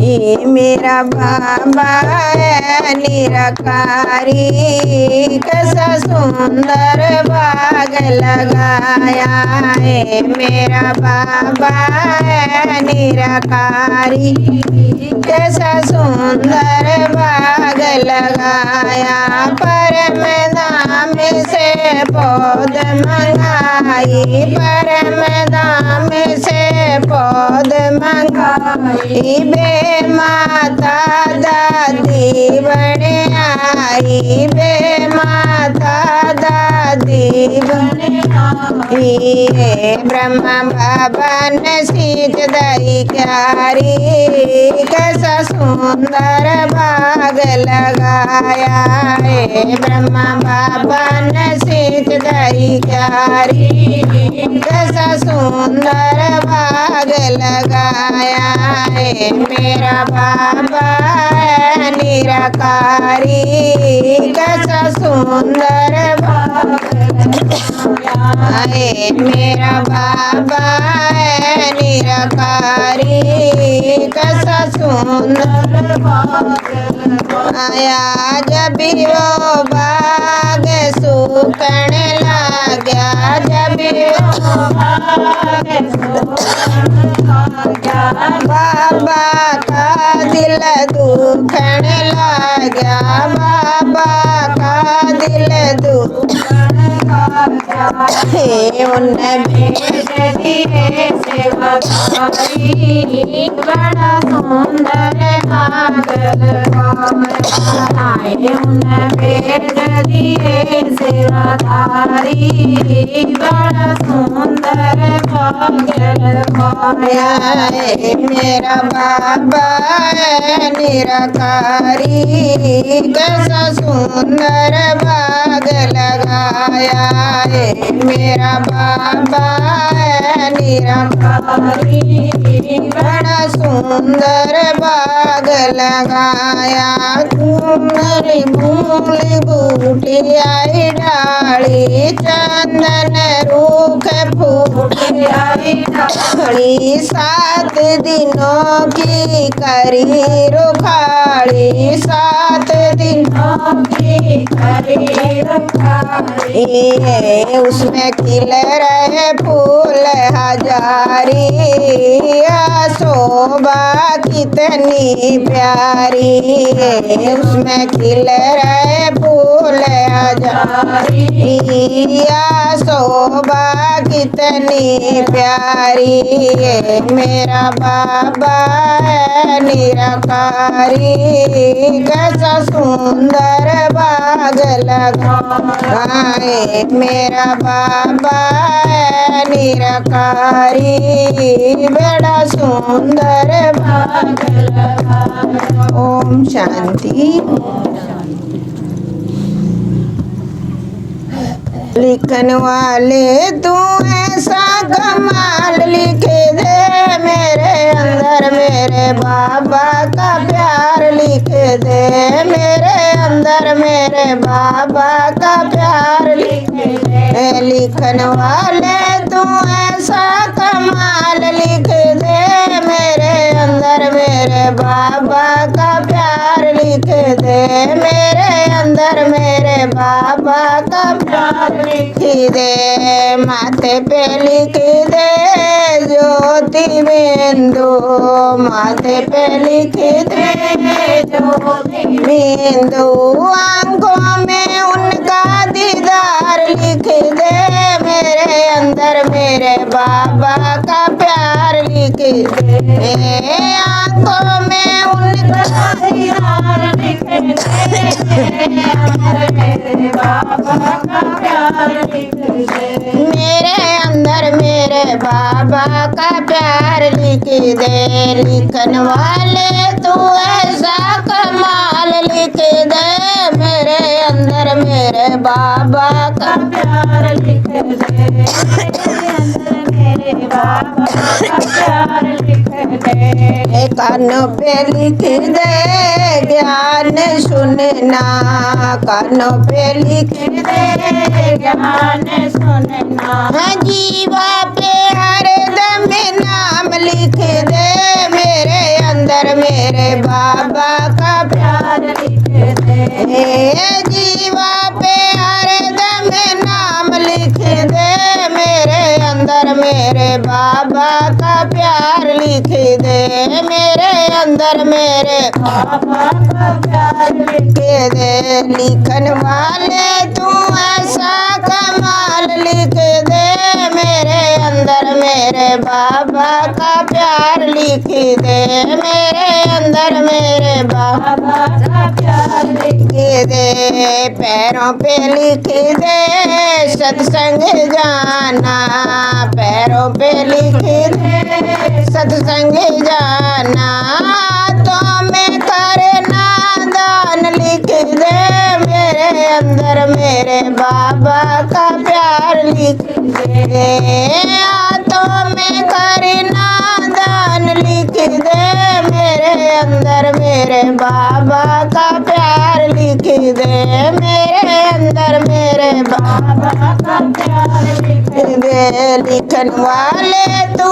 ये मेरा बाबा है निरकारी, कैसा सुंदर बाग लगाया है। मेरा बाबा है निरकारी, कैसा सुंदर बाग लगाया। परम दाम से पौध मंगाई, परम दाम से पौध मंगाई। बे माता दादी बने आई, बे माता दादी बने आई। ब्रह्मा बाबा ने सींच दई क्यारी, कैसा सुंदर बाग लगाया है। ब्रह्मा बाबा ने सींच दई क्यारी, कैसा सुंदर बाग लगाया है। मेरा बाबा है निरकारी, कैसा सुंदर बाग लगाया है। मेरा बाबा है निरकारी, कैसा सुंदर बाग लगाया। जब वो बाग सूखण लगा, जब वो बाग सूखण लगा, बाबा का दिल दुखण लगा, बाबा का दिल दुखण लगा। उन भेज दिए सेवकारी, बड़ा सुंदर बाग लगाया। उन भेज दिए सेवकारी, बड़ा सुंदर बाग लगाया। मेरा बाबा है निरकारी, कैसा सुंदर बाग लगाया है। मेरा बाबा है निरकारी, बड़ा सुंदर बाग लगाया। कुमरी मूली बूटी आई डाली, चंदन रूख फूटी आई डाली। 7 दिनों की करी रुखाड़ी, 7 दिनों की करी रुखाड़ी। उसमें खिल रहे फूल हजारी, शोभा कितनी प्यारी। उसमें खिल रहे फूल हजारी, शोभा कितनी प्यारी। मेरा बाबा है निरकारी, कैसा सुंदर बाग लगाए। मेरा बाबा है निरकारी, बड़ा सुंदर बाग लगाए। ओम शांति। लिखन वाले तू ऐसा कमाल लिख दे, मेरे अंदर मेरे बाबा का प्यार लिख दे। मेरे अंदर मेरे बाबा का प्यार लिख दे। लिखन वाले तू ऐसा कमाल लिख दे, मेरे अंदर मेरे बाबा का प्यार लिख दे। मेरे अंदर मेरे बाबा का प्यार लिख दे। माथे पे लिख दे ज्योति बिंदु, माथे पे लिख दे ज्योति बिंदु। आंखों में उनका दीदार लिख दे, मेरे अंदर मेरे बाबा का प्यार लिख दे। आंखों में उनका दीदार लिख दे, मेरे बाबा का प्यार लिख दे। मेरे अंदर मेरे बाबा का प्यार लिख दे। लिखन वाले तू ऐसा कमाल लिख दे, मेरे अंदर मेरे बाबा का प्यार लिख दे। मेरे अंदर मेरे बाबा का प्यार लिख दे। कानों पे लिख दे ज्ञान सुनना, कानों पे लिख दे ज्ञान सुनना। हाँ जीवा पे हरदम नाम लिख दे, मेरे अंदर मेरे बाबा का प्यार लिख दे। जीवा पे हरदम नाम लिख दे, मेरे अंदर मेरे बाबा का प्यार लिख दे, मेरे अंदर मेरे बाबा का प्यार लिख दे। लिखन वाले तू ऐसा कमाल लिख दे, मेरे अंदर मेरे बाबा का प्यार लिख दे, मेरे अंदर मेरे बाबा का प्यार लिख दे। पैरों पे लिख दे सत्संग जाना, पैरों पे लिख दे सत्संग जाना। तो मैं करना दान लिख दे, मेरे अंदर मेरे बाबा का प्यार लिख दे। तो मैं करना दान लिख दे, मेरे अंदर मेरे बाबा का प्यार लिख दे, मेरे अंदर मेरे बाबा का प्यार लिख दे। लिखन वाले तू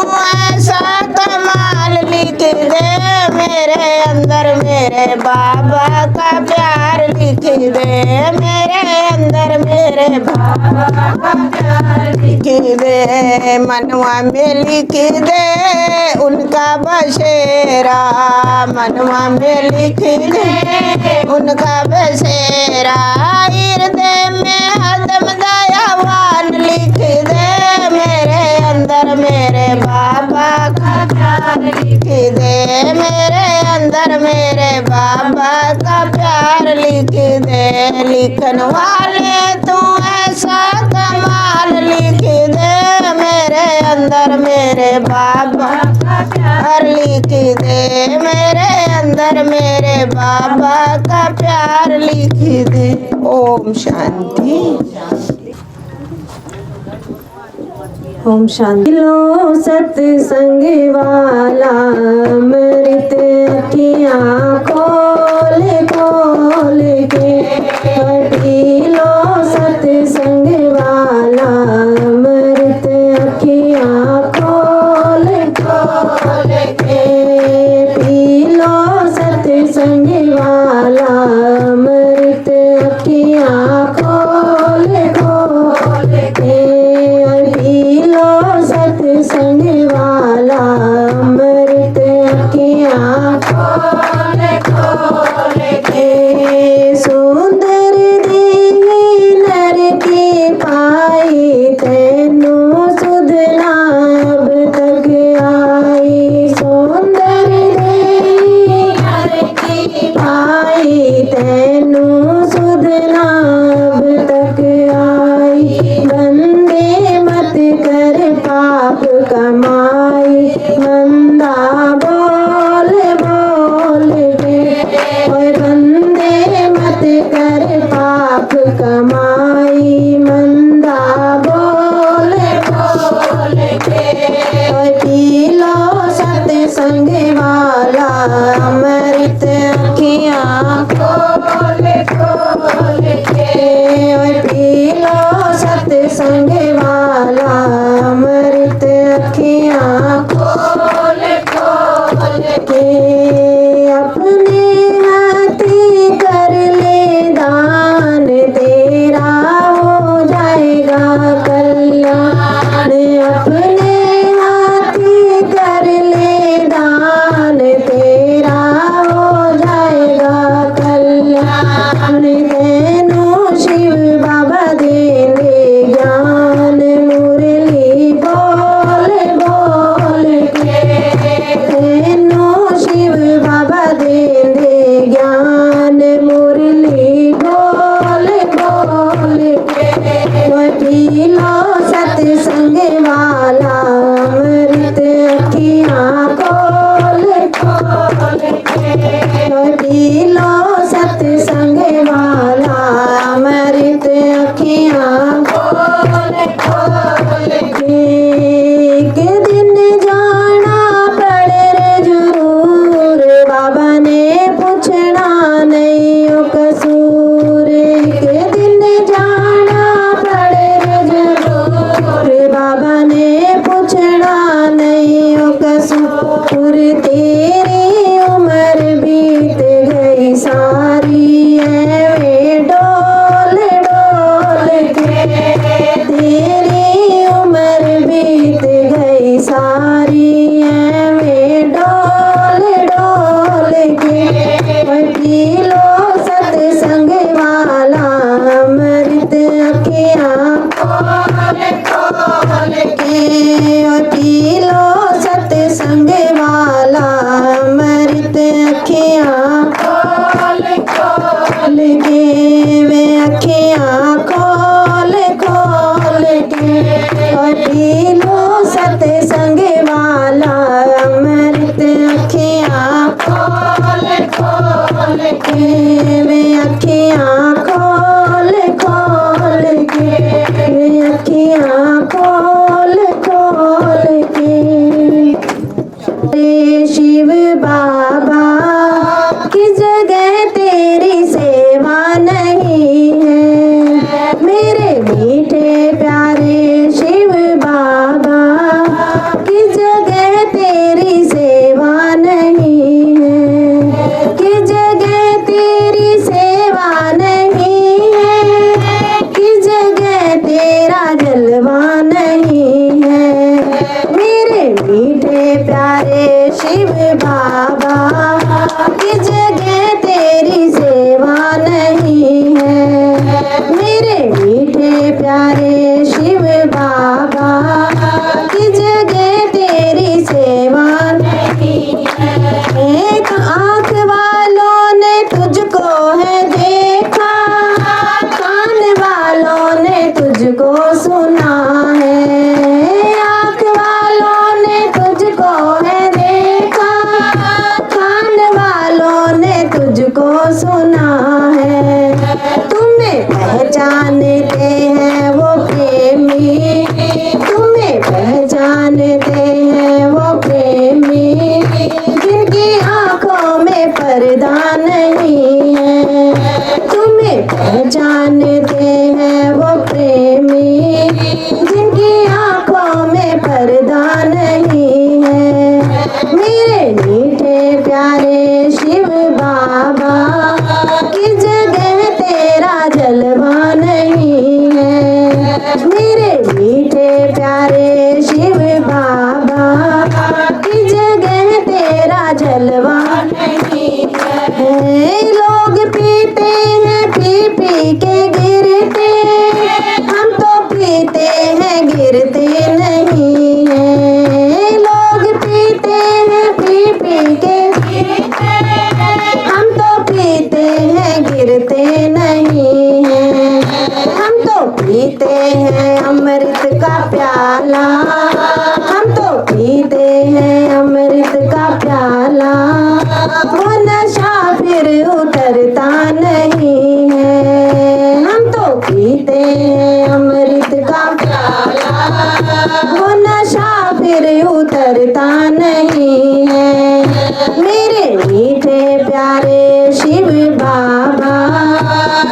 ऐसा कमाल लिख दे, मेरे अंदर मेरे बाबा का प्यार लिख दे, मेरे अंदर मेरे बाबा का प्यार लिख दे। मनवा में लिख दे उनका बसेरा, मनवा में लिख दे उनका बसेरा। हृदय में हरदम दयावान लिख दे, मेरे अंदर मेरे बाबा का प्यार लिख दे, मेरे अंदर मेरे बाबा का प्यार लिख दे। लिखन वाले तू ऐसा कमाल लिख दे, मेरे अंदर मेरे बाबा का प्यार लिख दे, मेरे अंदर मेरे बाबा का प्यार लिख दे। ओम शांति। ओम शांति। लो सत्संग वाला अमृत अखियाँ खोल खोल के, पढ़ी लो सत्संग वाला अमृत अखियाँ खोल खोल के, पी लो सत्संग वाला अमृत अखियाँ खोल खोल के, पी लो सत्संग वाला अमृत अखियाँ खोल खोल के। सुंदर देही नर की पाई, तेनू सुधना अब तक आई। सुंदर देही नर की पाई, तेनू सुधना अब तक आई। बंदे मत कर पाप कमाई, मंदा बोल बोल के। ओए बंदे मत कर पाप कमाई, मंदा बोल बोल के। ओए पी लो सत्संग वाला अमृत अखियाँ खोल खोल के। ओए पी लो सत्संग वाला अमृत अखियाँ खोल खोल के। अपने हाथी कर ले दान, तेरा हो जाएगा कल्याण। अपने हाथी कर ले दान, तेरा हो जाएगा कल्याण। खोल के वे अखियाँ खोल खोल के, वे अखियाँ खोल खोल के। रे शिव बाबा की जगह तेरी सेवा नहीं है, मेरे मीठे प्यारे शिव बाबा की जगह तेरी सेवा नहीं है, की जगह तेरी सेवा नहीं है, की जगह तेरा जलवा नहीं है, मेरे मीठे प्यारे शिव बाबा की जगह तेरी सेवा नहीं है, मेरे मीठे प्यारे शिव बाबा की जगह तेरी सेवा नहीं है। एक आँख वालों ने तुझको है देखा, कान वालों ने तुझको सुना है, आँख वालों ने तुझको है देखा, कान वालों ने तुझको सुना है, तुम्हें पहचानते हैं वो प्रेमी, तुम्हें पहचानते हैं वो प्रेमी, जिनकी आंखों में पर्दा नहीं है, तुम्हें पहचानते हैं वो प्रेमी, जिनकी आंखों में पर्दा नहीं है, मेरे मीठे प्यारे शिव बाबा की जगह तेरा जलवा नहीं है, मेरे मीठे प्यारे शिव बाबा की जगह तेरा जलवा नहीं है। लोग पीते हैं पी पी के गिरते, हम तो पीते हैं गिरते नहीं हैं, लोग पीते हैं पी पी के गिरते, हम तो पीते हैं गिरते नहीं हैं, हम तो पीते हैं अमृत का प्याला, हम तो पीते हैं अमृत का प्याला, वो नशा फिर उतरता नहीं है, हम तो पीते हैं अमृत का प्याला, वो नशा फिर उतरता नहीं है, मेरे मीठे प्यारे शिव बाबा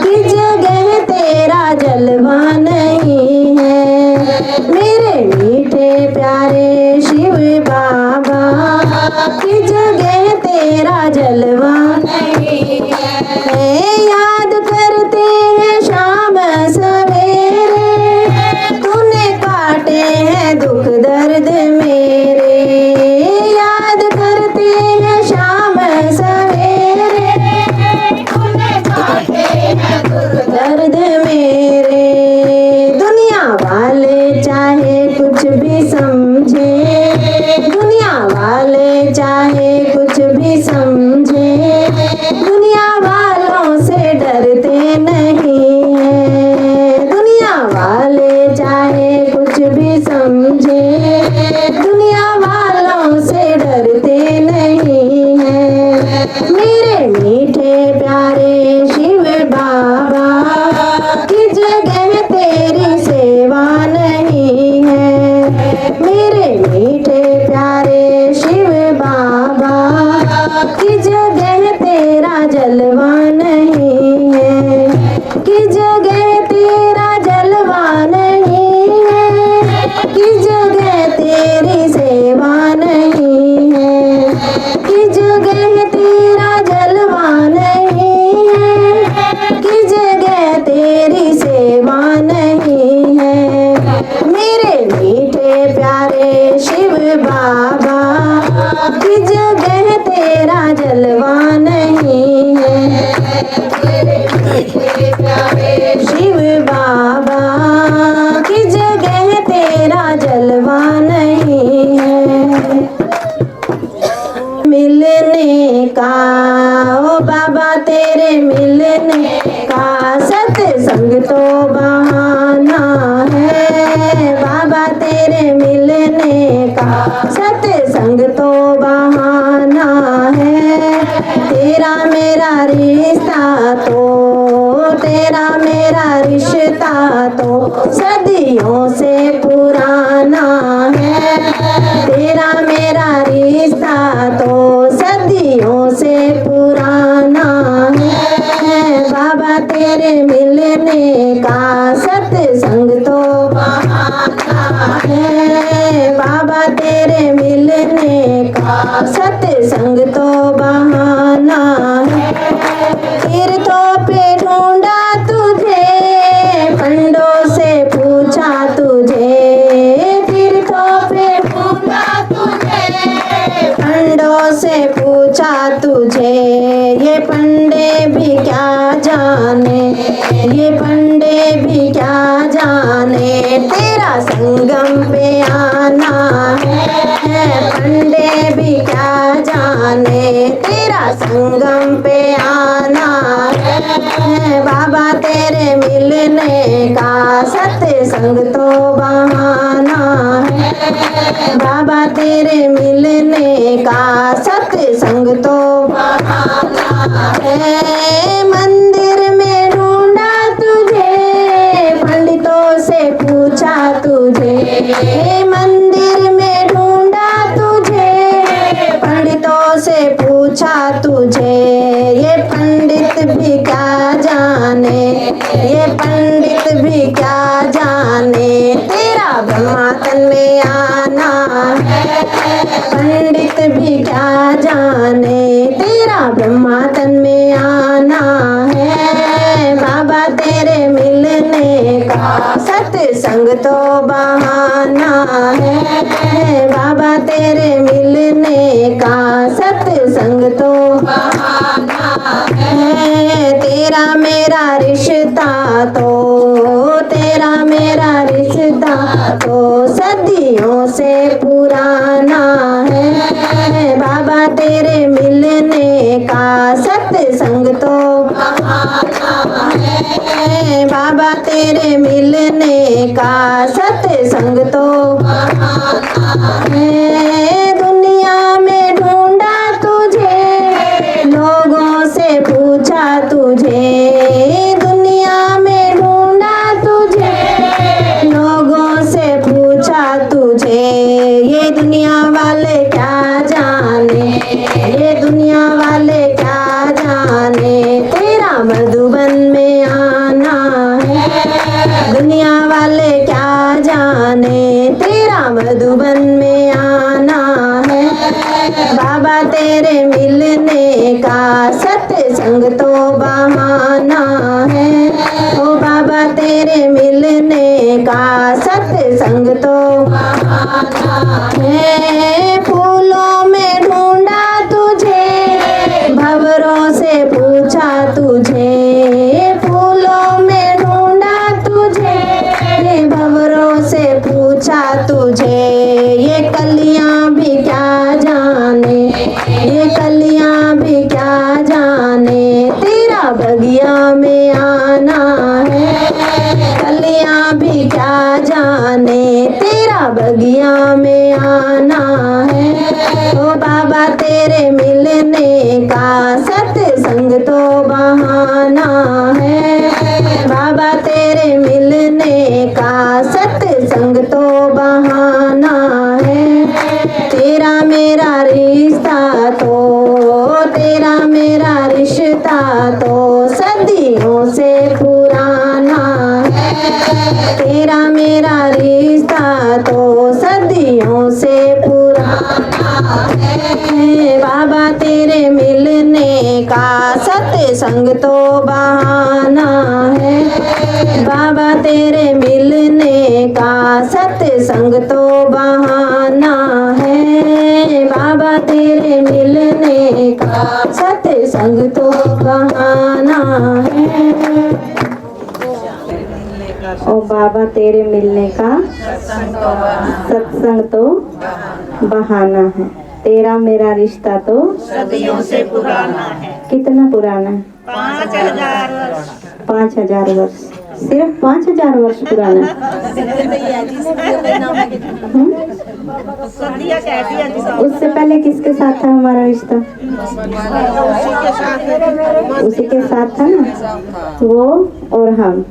की जगह तेरा जलवा नहीं है, मेरे मीठे प्यारे शिव बाबा की जगह तेरा जलवा नहीं है। याद करते हैं शाम सवेरे, तूने काटे हैं दुख दर्द मेरे, याद करते हैं शाम सवेरे, तूने काटे हैं दुख दर्द मेरे, दुनिया वाले चाहे कुछ भी समझे, दुनिया वाले चाहे कुछ भी समझे, दुनिया वालों से डरते नहीं हैं, दुनिया वाले चाहे कुछ भी समझे, दुनिया वालों से डरते नहीं हैं, मेरे मीठे प्यारे शिव बाबा की जगह तेरी सेवा नहीं है, मेरे मीठे प्यारे शिव बाबा की जगह तेरा जलवा नहीं है, की जगह तेरा जलवा नहीं है, की जगह तेरी सेवा नहीं है, की जगह तेरा जलवा नहीं है, की जगह तेरी सेवा नहीं है, मेरे मीठे प्यारे शिव बाबा की जगह तेरा जलवा नहीं है, मेरे मीठे प्यारे शिव बाबा की जगह तेरा जलवा नहीं है। मिलने का ओ बाबा तेरे मिलने का सत्संग तो बहाना है, बाबा तेरे मिलने का सत्संग तो बहाना है, मेरा रिश्ता तो, तेरा मेरा रिश्ता तो सदियों से पुराना है। तेरा मेरा रिश्ता तो सदियों से पुराना है। बाबा तेरे मिलने का सत्संग तो बहाना है। बाबा तेरे मिलने का सत्संग तो बहाना है। तीर्थों पे ढूंढा तुझे, पंडों से पूछा तुझे। तीर्थों पे ढूंढा तुझे, पंडों से पूछा तुझे। ये पंडे भी क्या जाने, ये पंडे भी क्या जाने, तेरा संगम पे आना है। पंडे भी क्या जाने, तेरा संगम पे आना है। बाबा तेरे मिलने का सत्संग तो बहाना है। बाबा तेरे मिलने का सत्संग तो बहाना है। मंदिर में ढूंढा तुझे, पंडितों से पूछा तुझे। मंदिर में ढूंढा तुझे, पंडितों से पूछा तुझे। ये पंडित भी क्या जाने, ये पंडित भी क्या जाने, तेरा ब्रह्मा तन में आना है। पंडित भी क्या जाने, तेरा ब्रह्मा तन में आना है। बाबा तेरे मिलने का सत्संग तो बहाना है। बाबा तेरे मिलने का सत्संग तो बहाना है। तेरा मेरा रिश्ता तो, तेरा मेरा रिश्ता तो सदियों से पुराना है। बाबा तेरे मिलने का सत्संग तो बहाना है। बाबा तेरे मिलने का सत्संग तो बहाना है। दुनिया में ढूंढा तुझे, लोगों से पूछा तुझे। दुनिया में ढूंढा तुझे, लोगों से पूछा तुझे। ये दुनिया वाले क्या जाने, ये दुनिया वाले क्या जाने, तेरा मधुबन में आना है। दुनिया वाले क्या जाने, तेरा मधुबन में आना है। बाबा तेरे मिलने का सत्संग तो बहाना है। ओ बाबा तेरे मिलने का सत्संग तो बहाना है। फूलों में ढूंढा तुझे, भंवरों से पूछा तुझे। फूलों में ढूंढा तुझे, भंवरों से पूछा तुझे। ये कलियां भी क्या जाने, ये कलियां भी क्या जाने, तेरा बगिया में आना है। कलियां भी क्या जाने, तेरा बगिया में आना है। ओ बाबा तेरे मिलने का सत्संग तो बहाना है। बाबा तेरे मिलने का सत्संग तो बहाना है। तेरा मेरा रिश्ता तो, तेरा मेरा रिश्ता तो सदियों से पुराना है। तेरा मेरा रिश्ता तो सदियों से पुराना है। बाबा तेरे मिलने का सत्संग तो बहाना है। बाबा तेरे मिलने का सत्संग तो बहाना है। बाबा तेरे मिलने का सत्संग तो बहाना है। ओ बाबा तेरे मिलने का सत्संग तो बहाना है। तेरा मेरा रिश्ता तो सदियों से पुराना है। कितना पुराना है? 5000 वर्ष। 5000 वर्ष, सिर्फ 5000 वर्ष पुराना है। सदिया कहती है जी सब। उससे पहले किसके साथ था हमारा रिश्ता? उसी के साथ उसी के साथ था ना, वो और हम,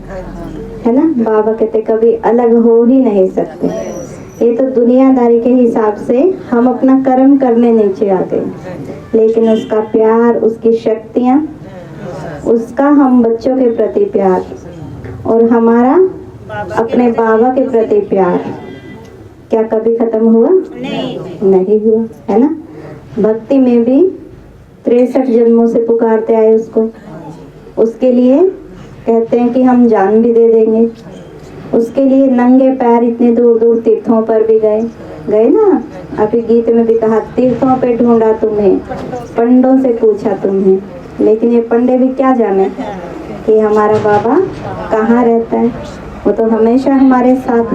है ना। बाबा कहते कभी अलग हो ही नहीं सकते। ये तो दुनियादारी के हिसाब से हम अपना कर्म करने नीचे आ गए, लेकिन उसका प्यार, उसकी शक्तियाँ, उसका हम बच्चों के प्रति प्यार और हमारा अपने बाबा के प्रति प्यार क्या कभी खत्म हुआ? नहीं हुआ, है ना। भक्ति में भी 63 जन्मों से पुकारते आए उसको, उसके लिए कहते हैं कि हम जान भी दे देंगे। उसके लिए नंगे पैर इतने दूर दूर तीर्थों पर भी गए ना। अभी गीत में भी कहा, तीर्थों पे ढूंढा तुम्हें, पंडों से पूछा तुम्हें। लेकिन ये पंडे भी क्या जाने कि हमारा बाबा कहाँ रहता है। वो तो हमेशा हमारे साथ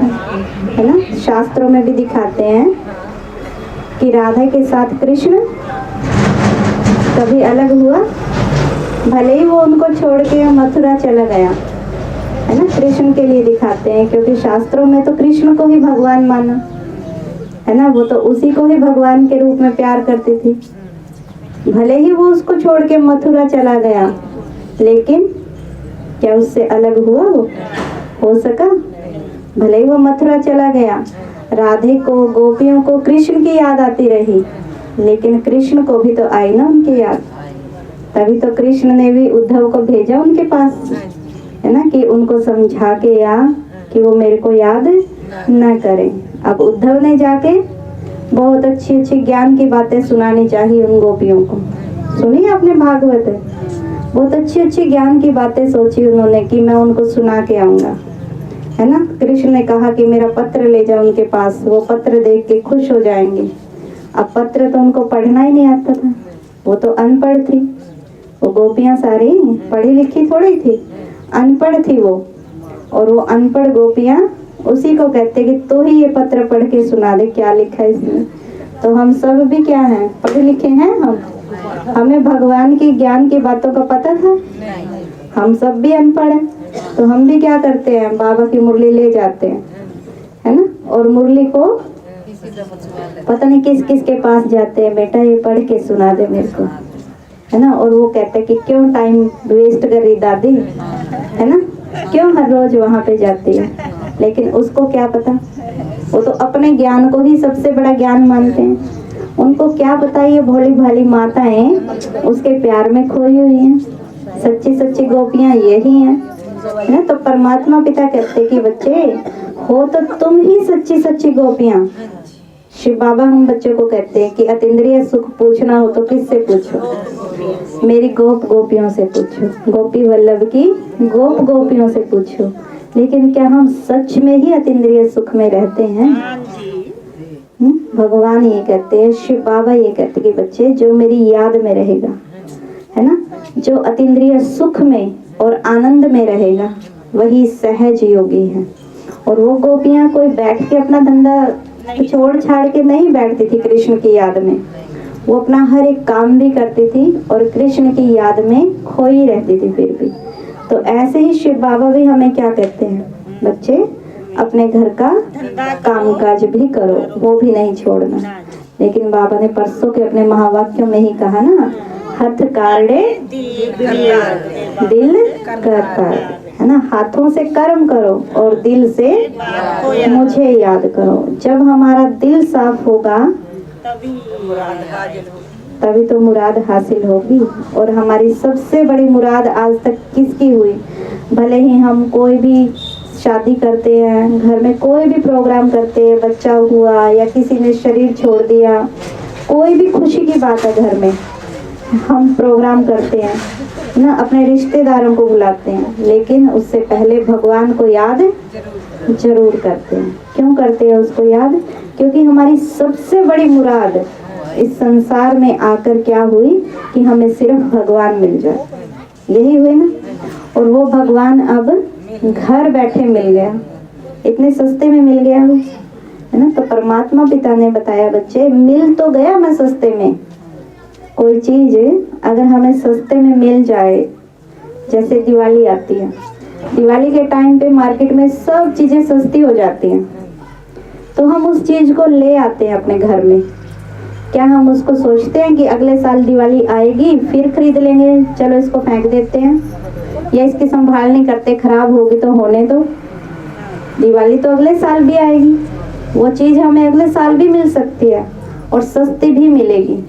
है ना। शास्त्रों में भी दिखाते हैं कि राधा के साथ कृष्ण कभी अलग हुआ, भले ही वो उनको छोड़ के मथुरा चला गया, है ना। कृष्ण के लिए दिखाते हैं, क्योंकि शास्त्रों में तो कृष्ण को ही भगवान माना, है ना। वो तो उसी को ही भगवान के रूप में प्यार करती थी। भले ही वो उसको छोड़ के मथुरा चला गया, लेकिन क्या उससे अलग हुआ? वो हो सका? भले ही वो मथुरा चला गया, राधे को, गोपियों को कृष्ण की याद आती रही, लेकिन कृष्ण को भी तो आई ना उनकी याद। तभी तो कृष्ण ने भी उद्धव को भेजा उनके पास, है ना, कि उनको समझा के या कि वो मेरे को याद ना करें। अब उद्धव ने जाके बहुत अच्छी अच्छी ज्ञान की बातें सुनानी चाहिए उन गोपियों को। सुनिए आपने भागवत, बहुत अच्छी अच्छी ज्ञान की बातें सोची उन्होंने कि मैं उनको सुना के आऊंगा, है ना। कृष्ण ने कहा कि मेरा पत्र ले जाओ उनके पास, वो पत्र देख के खुश हो जाएंगे। अब पत्र तो उनको पढ़ना ही नहीं आता था, वो तो अनपढ़ थी। वो गोपियां सारी पढ़ी लिखी थोड़ी थी, अनपढ़ थी वो। और वो अनपढ़ गोपियां उसी को कहते कि तू ही ये पत्र पढ़ के सुना दे, क्या लिखा है इसमें। तो हम सब भी क्या हैं? पढ़े लिखे हैं हम। हमें भगवान की ज्ञान की बातों का पता था? हम सब भी अनपढ़ हैं। तो हम भी क्या करते हैं? बाबा की मुरली ले जाते हैं, है ना। और मुरली को पता नहीं किस किस के पास जाते हैं, बेटा ये पढ़ के सुना दे मेरे को, है ना। और वो कहते हैं कि क्यों टाइम वेस्ट कर रही दादी, है ना, क्यों हर रोज वहां पे जाती है। लेकिन उसको क्या पता, वो तो अपने ज्ञान को ही सबसे बड़ा ज्ञान मानते हैं। उनको क्या पता ये भोली भाली माताएं उसके प्यार में खोई हुई हैं। सच्ची सच्ची गोपियां यही हैं, है ना। तो परमात्मा पिता कहते कि बच्चे हो तो तुम ही सच्ची सच्ची गोपियां। शिव बाबा हम बच्चों को कहते हैं कि अतीन्द्रिय सुख पूछना हो तो किससे पूछो? मेरी गोप गोपियों से पूछो, गोपी वल्लभ की गोप गोपियों से पूछो। लेकिन क्या हम सच में ही अतीन्द्रिय सुख में रहते हैं? भगवान ये कहते हैं, शिव बाबा ये कहते कि बच्चे जो मेरी याद में रहेगा, है ना, जो अतीन्द्रिय सुख में और आनंद में रहेगा, वही सहज योगी है। और वो गोपियां कोई बैठ के अपना धंधा छोड़ छाड़ के नहीं बैठती थी कृष्ण की याद में। वो अपना हर एक काम भी करती थी और कृष्ण की याद में खोई रहती थी फिर भी। तो ऐसे ही शिव बाबा भी हमें क्या कहते हैं, बच्चे अपने घर का काम काज भी करो, वो भी नहीं छोड़ना। लेकिन बाबा ने परसों के अपने महावाक्यों में ही कहा ना, हथ काढ़े दिल करता, है ना। हाथों से कर्म करो और दिल से मुझे याद करो। जब हमारा दिल साफ होगा तभी तो मुराद हासिल होगी। और हमारी सबसे बड़ी मुराद आज तक किसकी हुई? भले ही हम कोई भी शादी करते हैं, घर में कोई भी प्रोग्राम करते हैं, बच्चा हुआ या किसी ने शरीर छोड़ दिया, कोई भी खुशी की बात है घर में, हम प्रोग्राम करते हैं ना, अपने रिश्तेदारों को बुलाते हैं, लेकिन उससे पहले भगवान को याद जरूर करते हैं। क्यों करते हैं उसको याद? क्योंकि हमारी सबसे बड़ी मुराद इस संसार में आकर क्या हुई कि हमें सिर्फ भगवान मिल जाए, यही हुई ना। और वो भगवान अब घर बैठे मिल गया, इतने सस्ते में मिल गया वो, है ना। तो परमात्मा पिता ने बताया, बच्चे मिल तो गया मैं सस्ते में। कोई चीज अगर हमें सस्ते में मिल जाए, जैसे दिवाली आती है, दिवाली के टाइम पे मार्केट में सब चीजें सस्ती हो जाती हैं, तो हम उस चीज को ले आते हैं अपने घर में। क्या हम उसको सोचते हैं कि अगले साल दिवाली आएगी फिर खरीद लेंगे, चलो इसको फेंक देते हैं, या इसकी संभाल नहीं करते, खराब होगी तो होने दो, दिवाली तो अगले साल भी आएगी, वो चीज हमें अगले साल भी मिल सकती है और सस्ती भी मिलेगी,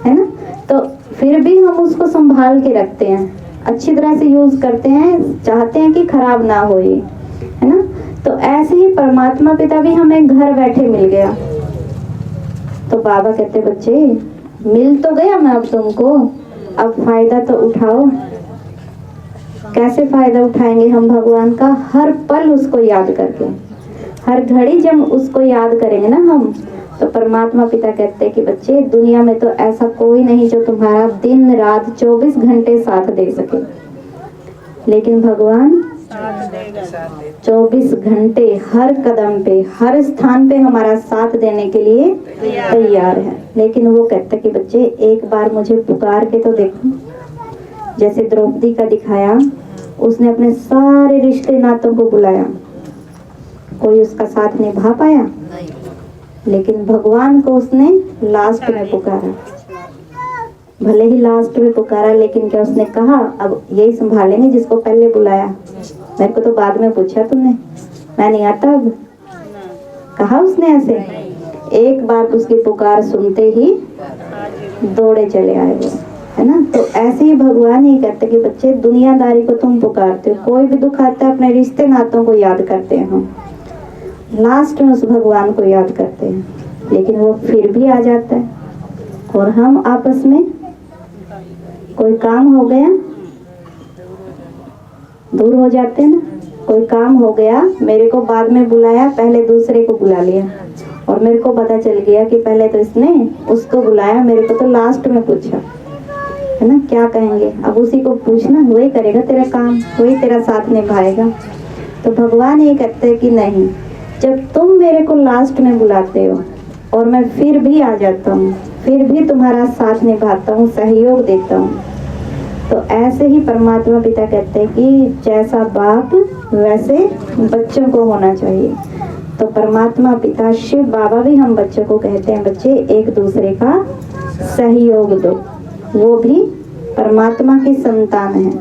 है ना। तो फिर भी हम उसको संभाल के रखते हैं, अच्छी तरह से यूज करते हैं, चाहते हैं कि खराब ना हो ये, है ना। तो ऐसे ही परमात्मा पिता भी हमें घर बैठे मिल गया। तो बाबा कहते बच्चे मिल तो गया मैं अब तुमको, अब फायदा तो उठाओ। कैसे फायदा उठाएंगे हम भगवान का? हर पल उसको याद करके, हर घड़ी जब उसको याद करेंगे ना हम, तो परमात्मा पिता कहते हैं कि बच्चे दुनिया में तो ऐसा कोई नहीं जो तुम्हारा दिन रात 24 घंटे साथ दे सके, लेकिन भगवान 24 घंटे हर कदम पे हर स्थान पे हमारा साथ देने के लिए तैयार है। लेकिन वो कहते कि बच्चे एक बार मुझे पुकार के तो देखो। जैसे द्रौपदी का दिखाया, उसने अपने सारे रिश्ते नातों को बुलाया, कोई उसका साथ निभा पाया, लेकिन भगवान को उसने लास्ट में पुकारा। भले ही लास्ट में पुकारा, लेकिन क्या उसने कहा अब यही संभालेंगे जिसको पहले बुलाया, मेरे को तो बाद में पूछा तुमने, मैं नहीं आता अब, कहा उसने ऐसे? एक बार उसकी पुकार सुनते ही दौड़े चले आए वो, है ना। तो ऐसे ही भगवान ही कहते कि बच्चे दुनियादारी को तुम पुकारते हो, कोई भी दुख आता है अपने रिश्ते नातों को याद करते हैं हम, लास्ट में उस भगवान को याद करते हैं, लेकिन वो फिर भी आ जाता है। और हम आपस में कोई काम हो गया दूर हो जाते हैं ना, कोई काम हो गया, मेरे को बाद में बुलाया, पहले दूसरे को बुला लिया, और मेरे को पता चल गया कि पहले तो इसने उसको बुलाया, मेरे को तो लास्ट में पूछा, है ना। क्या कहेंगे अब? उसी को पूछना, वही करेगा तेरा काम, वही तेरा साथ निभाएगा। तो भगवान ये कहते हैं कि नहीं, जब तुम मेरे को लास्ट में बुलाते हो और मैं फिर भी आ जाता हूँ, फिर भी तुम्हारा साथ निभाता हूँ, सहयोग देता हूँ। तो ऐसे ही परमात्मा पिता कहते हैं कि जैसा बाप वैसे बच्चों को होना चाहिए। तो परमात्मा पिता शिव बाबा भी हम बच्चों को कहते हैं बच्चे एक दूसरे का सहयोग दो, वो भी परमात्मा की संतान है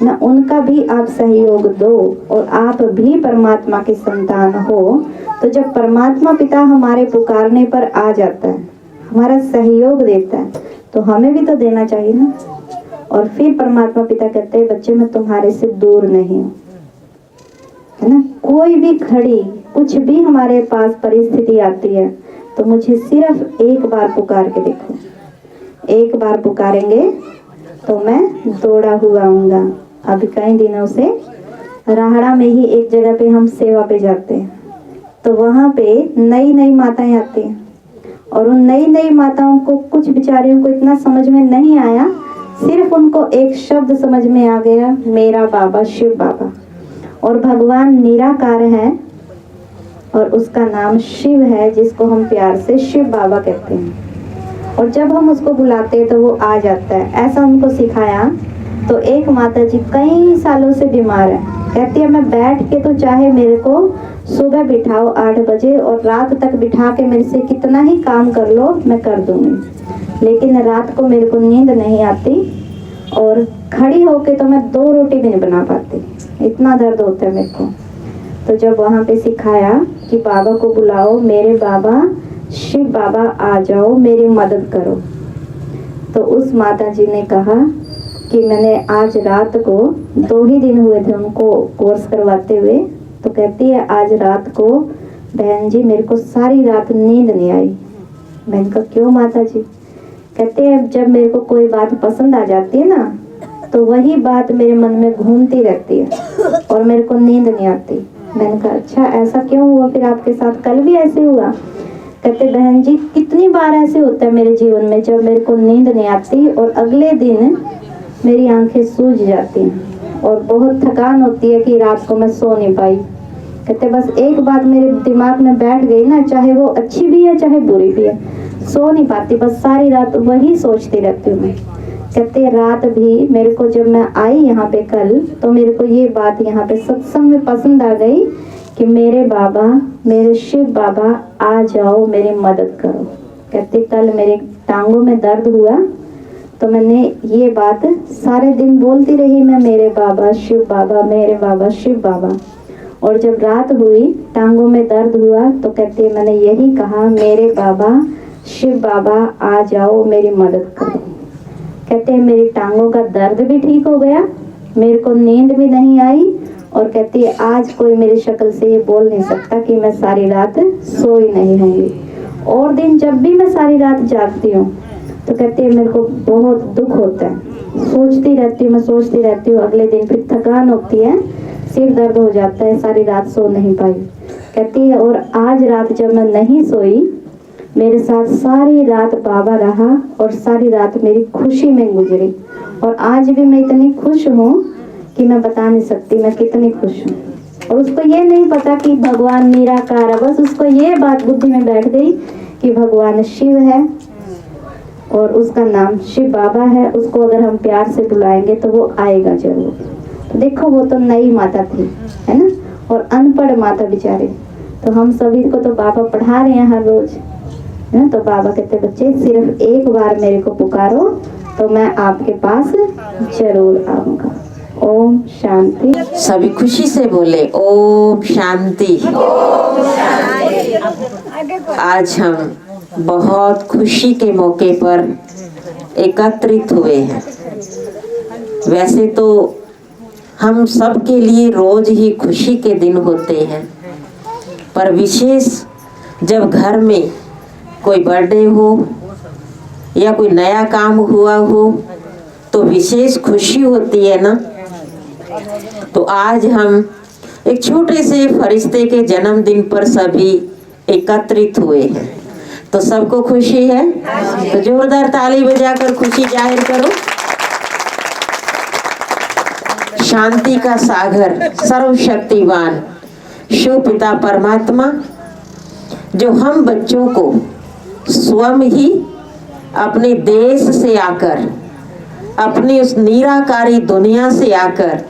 ना, उनका भी आप सहयोग दो, और आप भी परमात्मा की संतान हो। तो जब परमात्मा पिता हमारे पुकारने पर आ जाता है, हमारा सहयोग देता है, तो हमें भी तो देना चाहिए ना। और फिर परमात्मा पिता कहते हैं बच्चे मैं तुम्हारे से दूर नहीं हूँ, है ना। कोई भी घड़ी कुछ भी हमारे पास परिस्थिति आती है तो मुझे सिर्फ एक बार पुकार के देखो, एक बार पुकारेंगे तो मैं दौड़ा हुआ आऊंगा। अभी कई दिनों से राहड़ा में ही एक जगह पे हम सेवा पे जाते हैं, तो वहाँ पे नई नई माताएं आती हैं, और उन नई नई माताओं को कुछ बेचारियों को इतना समझ में नहीं आया, सिर्फ उनको एक शब्द समझ में आ गया, मेरा बाबा शिव बाबा। और भगवान निराकार है और उसका नाम शिव है, जिसको हम प्यार से शिव बाबा कहते हैं। और जब हम उसको बुलाते हैं तो वो आ जाता है, ऐसा उनको सिखाया। तो एक माता जी कई सालों से बीमार है, कहती है मैं बैठ के तो चाहे मेरे को सुबह बिठाओ 8 बजे और रात तक बिठा के मेरे से कितना ही काम कर लो मैं कर दूंगी, लेकिन रात को मेरे को नींद नहीं आती, और खड़ी होके तो मैं 2 रोटी भी नहीं बना पाती, इतना दर्द होता है मेरे को। तो जब वहाँ पे सिखाया कि बाबा को बुलाओ, मेरे बाबा शिव बाबा आ जाओ, मेरी मदद करो, तो उस माता जी ने कहा कि मैंने आज रात को 2 ही दिन हुए थे उनको कोर्स करवाते हुए, तो कहती है आज रात को बहन जी मेरे को सारी रात नींद नहीं आई। मैंने कहा क्यों माता जी? कहते हैं जब मेरे को कोई बात पसंद आ जाती है ना, तो वही बात मेरे मन में घूमती रहती है और मेरे को नींद नहीं आती। मैंने कहा अच्छा ऐसा क्यों हुआ फिर आपके साथ? कल भी ऐसे हुआ? कहते बहन जी कितनी बार ऐसे होता है मेरे जीवन में, जब मेरे को नींद नहीं आती और अगले दिन मेरी आंखें सूज जाती हैं और बहुत थकान होती है कि रात को मैं सो नहीं पाई। कहते बस एक बात मेरे दिमाग में बैठ गई ना, चाहे वो अच्छी भी है चाहे बुरी भी है, सो नहीं पाती, बस सारी रात वही सोचती रहती हूँ मैं। कहते रात भी मेरे को जब मैं आई यहाँ पे कल, तो मेरे को ये बात यहाँ पे सत्संग में पसंद आ गई कि मेरे बाबा, मेरे शिव बाबा आ जाओ, मेरी मदद करो। कहते कल मेरे टांगों में दर्द हुआ तो मैंने ये बात सारे दिन बोलती रही, मैं मेरे बाबा शिव बाबा, मेरे बाबा शिव बाबा। और जब रात हुई, टांगों में दर्द हुआ, तो कहते मैंने यही कहा, मेरे बाबा शिव बाबा आ जाओ, मेरी मदद करो। कहते मेरी टांगों का दर्द भी ठीक हो गया, मेरे को नींद भी नहीं आई, और कहती है आज कोई मेरी शक्ल से ये बोल नहीं सकता कि मैं सारी रात सोई नहीं होंगी। और दिन जब भी मैं सारी रात जागती हूँ तो कहती है मेरे को बहुत दुख होता है, सोचती रहती हूँ, मैं सोचती रहती हूँ, अगले दिन फिर थकान होती है, सिर दर्द हो जाता है, सारी रात सो नहीं पाई। कहती है और आज रात जब मैं नहीं सोई, मेरे साथ सारी रात बाबा रहा और सारी रात मेरी खुशी में गुजरी। और आज भी मैं इतनी खुश हूँ कि मैं बता नहीं सकती मैं कितनी खुश हूँ। और उसको ये नहीं पता कि भगवान निराकार है, बस उसको ये बात बुद्धि में बैठ गई कि भगवान शिव है और उसका नाम शिव बाबा है, उसको अगर हम प्यार से बुलाएंगे तो वो आएगा जरूर। तो देखो वो तो नई माता थी, है ना, और अनपढ़ माता बेचारे, तो हम सभी को तो बाबा पढ़ा रहे हैं हर रोज, है ना। तो बाबा कहते बच्चे सिर्फ एक बार मेरे को पुकारो तो मैं आपके पास जरूर आऊंगा। ओम शांति। सभी खुशी से बोले ओम शांति। आज हम बहुत खुशी के मौके पर एकत्रित हुए हैं। वैसे तो हम सब के लिए रोज ही खुशी के दिन होते हैं, पर विशेष जब घर में कोई बर्थडे हो या कोई नया काम हुआ हो तो विशेष खुशी होती है ना। तो आज हम एक छोटे से फरिश्ते के जन्मदिन पर सभी एकत्रित हुए हैं, तो सबको खुशी है, तो जोरदार ताली बजाकर खुशी जाहिर करो। शांति का सागर सर्वशक्तिवान शिव पिता परमात्मा, जो हम बच्चों को स्वयं ही अपने देश से आकर, अपनी उस निराकारी दुनिया से आकर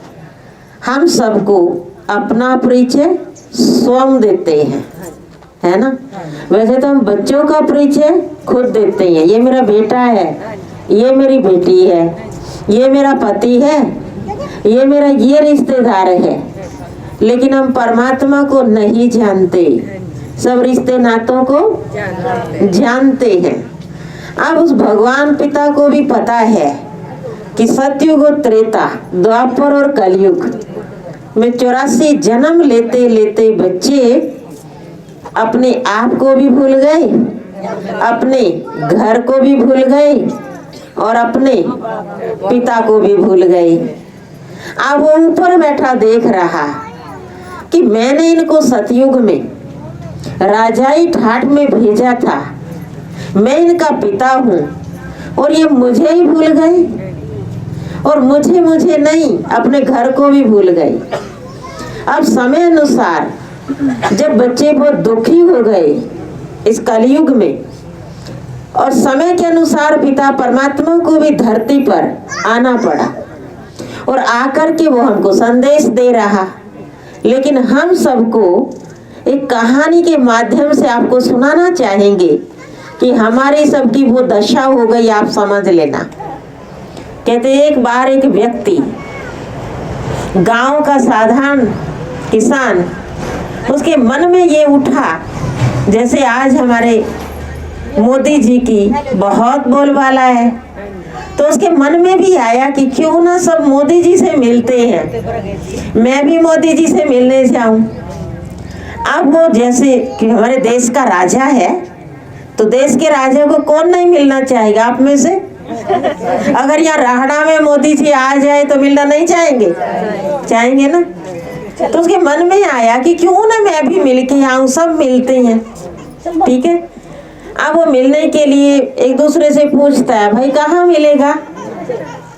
हम सबको अपना परिचय स्वयं देते हैं, है ना। वैसे तो हम बच्चों का परिचय खुद देते हैं, ये मेरा बेटा है, ये मेरी बेटी है, ये मेरा पति है, ये मेरा ये रिश्तेदार है, लेकिन हम परमात्मा को नहीं जानते, सब रिश्ते नातों को जानते हैं। अब उस भगवान पिता को भी पता है कि सतयुग और त्रेता, द्वापर और कलयुग में 84 जन्म लेते लेते बच्चे अपने आप को भी भूल गए, अपने घर को भी भूल गए और अपने पिता को भी भूल गए। अब वो ऊपर बैठा देख रहा कि मैंने इनको सतयुग में राजाई ठाठ में भेजा था, मैं इनका पिता हूँ और ये मुझे ही भूल गए, और मुझे नहीं अपने घर को भी भूल गए। अब समय अनुसार जब बच्चे बहुत दुखी हो गए इस कलयुग में, और समय के अनुसार पिता परमात्मा को भी धरती पर आना पड़ा, और आकर के वो हमको संदेश दे रहा। लेकिन हम सबको एक कहानी के माध्यम से आपको सुनाना चाहेंगे कि हमारी सबकी वो दशा हो गई, आप समझ लेना। कहते एक बार एक व्यक्ति, गांव का साधारण किसान, उसके मन में ये उठा, जैसे आज हमारे मोदी जी की बहुत बोलबाला है, तो उसके मन में भी आया कि क्यों ना सब मोदी जी से मिलते हैं, मैं भी मोदी जी से मिलने जाऊं। अब वो जैसे कि हमारे देश का राजा है, तो देश के राजा को कौन नहीं मिलना चाहेगा आप में से? अगर यहाँ राहड़ा में मोदी जी आ जाए तो मिलना नहीं चाहेंगे? चाहेंगे ना। तो उसके मन में आया कि क्यों ना मैं भी मिल के आऊं, सब मिलते हैं, ठीक है। अब वो मिलने के लिए एक दूसरे से पूछता है, भाई कहाँ मिलेगा?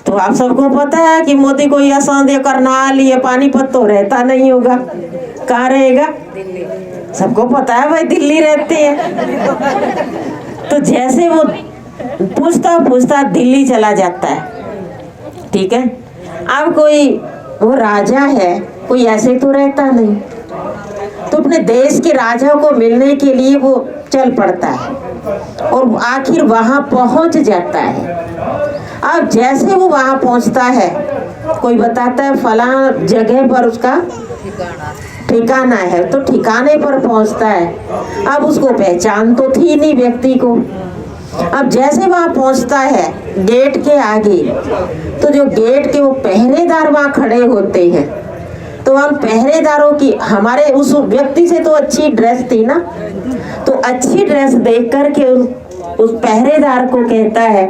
तो आप सबको पता है कि मोदी को यह सौंदे करनाल, ये पानीपत तो रहता नहीं होगा, कहाँ रहेगा? सबको पता है भाई दिल्ली रहते हैं। तो जैसे वो पूछता पूछता दिल्ली चला जाता है, ठीक है। अब कोई वो राजा है, कोई ऐसे तो रहता नहीं, तो अपने देश के राजा को मिलने के लिए वो चल पड़ता है और आखिर वहां पहुंच जाता है। अब जैसे वो वहां पहुंचता है, कोई बताता है फलां जगह पर उसका ठिकाना है, तो ठिकाने पर पहुंचता है। अब उसको पहचान तो थी नहीं व्यक्ति को। अब जैसे वहां पहुंचता है गेट के आगे, तो जो गेट के वो पहरेदार वहां खड़े होते हैं, तो हम पहरेदारों की, हमारे उस व्यक्ति से तो अच्छी ड्रेस थी ना, तो अच्छी ड्रेस देख करके उस पहरेदार को कहता है,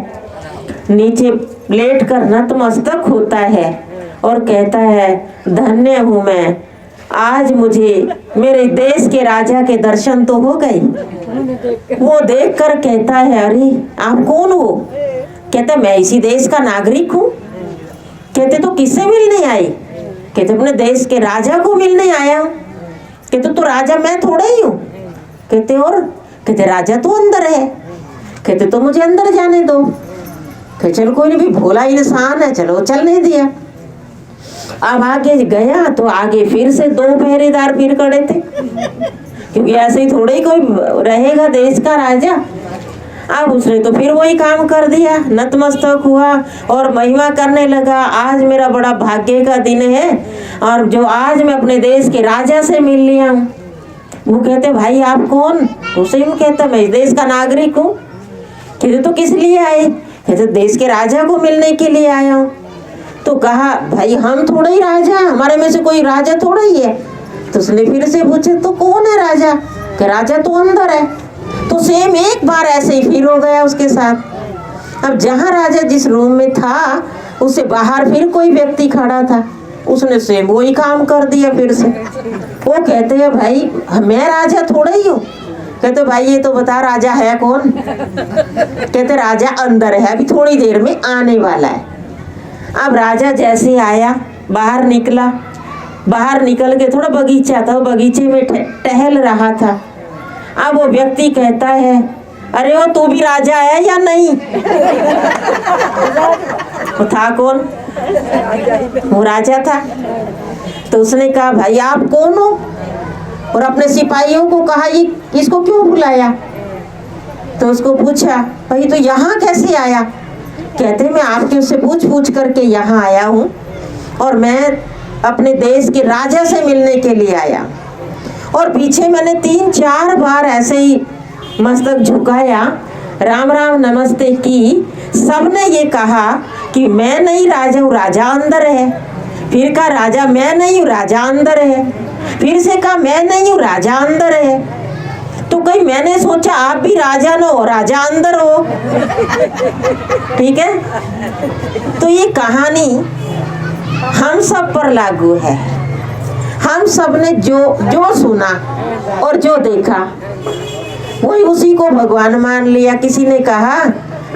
नीचे लेट कर नतमस्तक होता है और कहता है, धन्य हूं मैं, आज मुझे मेरे देश के राजा के दर्शन तो हो गए। वो देखकर कहता है, अरे आप कौन हो? कहता, मैं इसी देश का नागरिक हूँ। कहते, तो किससे मिलने आए? कहते, अपने देश के राजा को मिलने आया हूँ। कहते, तो राजा मैं थोड़ा ही हूँ। कहते, और? कहते, राजा तो अंदर है। कहते, तो मुझे अंदर जाने दो। कहते, चलो कोई नहीं, भी भोला इंसान है, चलो चलने दिया। अब आगे गया तो आगे फिर से 2 पहरेदार फिर खड़े थे, क्योंकि ऐसे ही थोड़ा ही कोई रहेगा देश का राजा। अब उसने तो फिर वही काम कर दिया, नतमस्तक हुआ और महिमा करने लगा, आज मेरा बड़ा भाग्य का दिन है और जो आज मैं अपने देश के राजा से मिल लिया हूँ। वो कहते, भाई आप कौन? उसे वो कहता, मैं इस देश का नागरिक हूँ। कहते, तो किस लिए आए? कहते, देश के राजा को मिलने के लिए आया हूँ। तो कहा, भाई हम थोड़ा ही राजा, हमारे में से कोई राजा थोड़ा ही है। तो उसने फिर से पूछे, तो कौन है राजा? कि राजा तो अंदर है। तो सेम एक बार ऐसे ही फिर हो गया उसके साथ। अब जहाँ राजा जिस रूम में था, उससे बाहर फिर कोई व्यक्ति खड़ा था, उसने सेम वही काम कर दिया फिर से। वो कहते हैं, भाई मैं राजा थोड़ा ही हूँ। कहते, भाई ये तो बता राजा है कौन? कहते, राजा अंदर है, अभी थोड़ी देर में आने वाला है। अब राजा जैसे आया, बाहर निकला, बाहर निकल के थोड़ा बगीचा था, बगीचे में टहल रहा था। अब वो व्यक्ति कहता है, अरे वो तू भी राजा है या नहीं? वो था कौन? वो राजा था। तो उसने कहा, भाई आप कौन हो? और अपने सिपाहियों को कहा, ये इसको क्यों बुलाया? तो उसको पूछा, भाई तो यहाँ कैसे आया? कहते, मैं आपके उससे पूछ करके यहाँ आया हूँ और मैं अपने देश के राजा से मिलने के लिए आया। और पीछे मैंने 3-4 बार ऐसे ही मस्तक झुकाया, राम राम नमस्ते की। सबने ये कहा कि मैं नहीं राजा हूँ, राजा अंदर है। फिर कहा, राजा मैं नहीं हूँ, राजा अंदर है। फिर से कहा, मैं नहीं हूँ, राजा अंदर है। तो कहीं मैंने सोचा आप भी राजा न हो, राजा अंदर हो। ठीक है, तो ये कहानी हम सब पर लागू है। हम सब ने जो सुना और जो देखा, वही उसी को भगवान मान लिया। किसी ने कहा,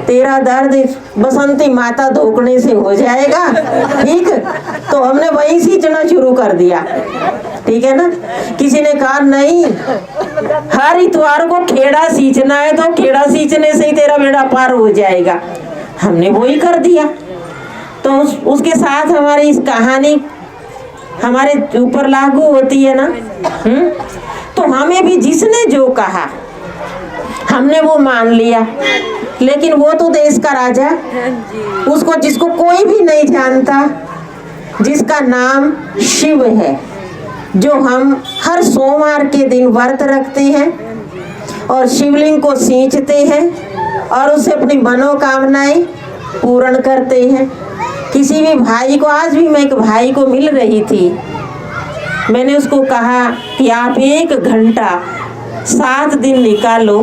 तेरा दर्द बसंती माता धोखने से हो जाएगा, ठीक, तो हमने वहीं सींचना शुरू कर दिया। ठीक है ना। किसी ने कहा, नहीं, हर इतवार को खेड़ा सींचना है, तो खेड़ा सींचने से ही तेरा बेड़ा पार हो जाएगा। हमने वही कर दिया। तो उसके साथ हमारी इस कहानी हमारे ऊपर लागू होती है ना। तो हमें भी जिसने जो कहा हमने वो मान लिया। लेकिन वो तो देश का राजा, उसको जिसको कोई भी नहीं जानता, जिसका नाम शिव है, जो हम हर सोमवार के दिन व्रत रखते हैं और शिवलिंग को सींचते हैं और उससे अपनी मनोकामनाएं पूर्ण करते हैं। किसी भी भाई को, आज भी मैं एक भाई को मिल रही थी, मैंने उसको कहा कि आप 1 घंटा 7 दिन निकालो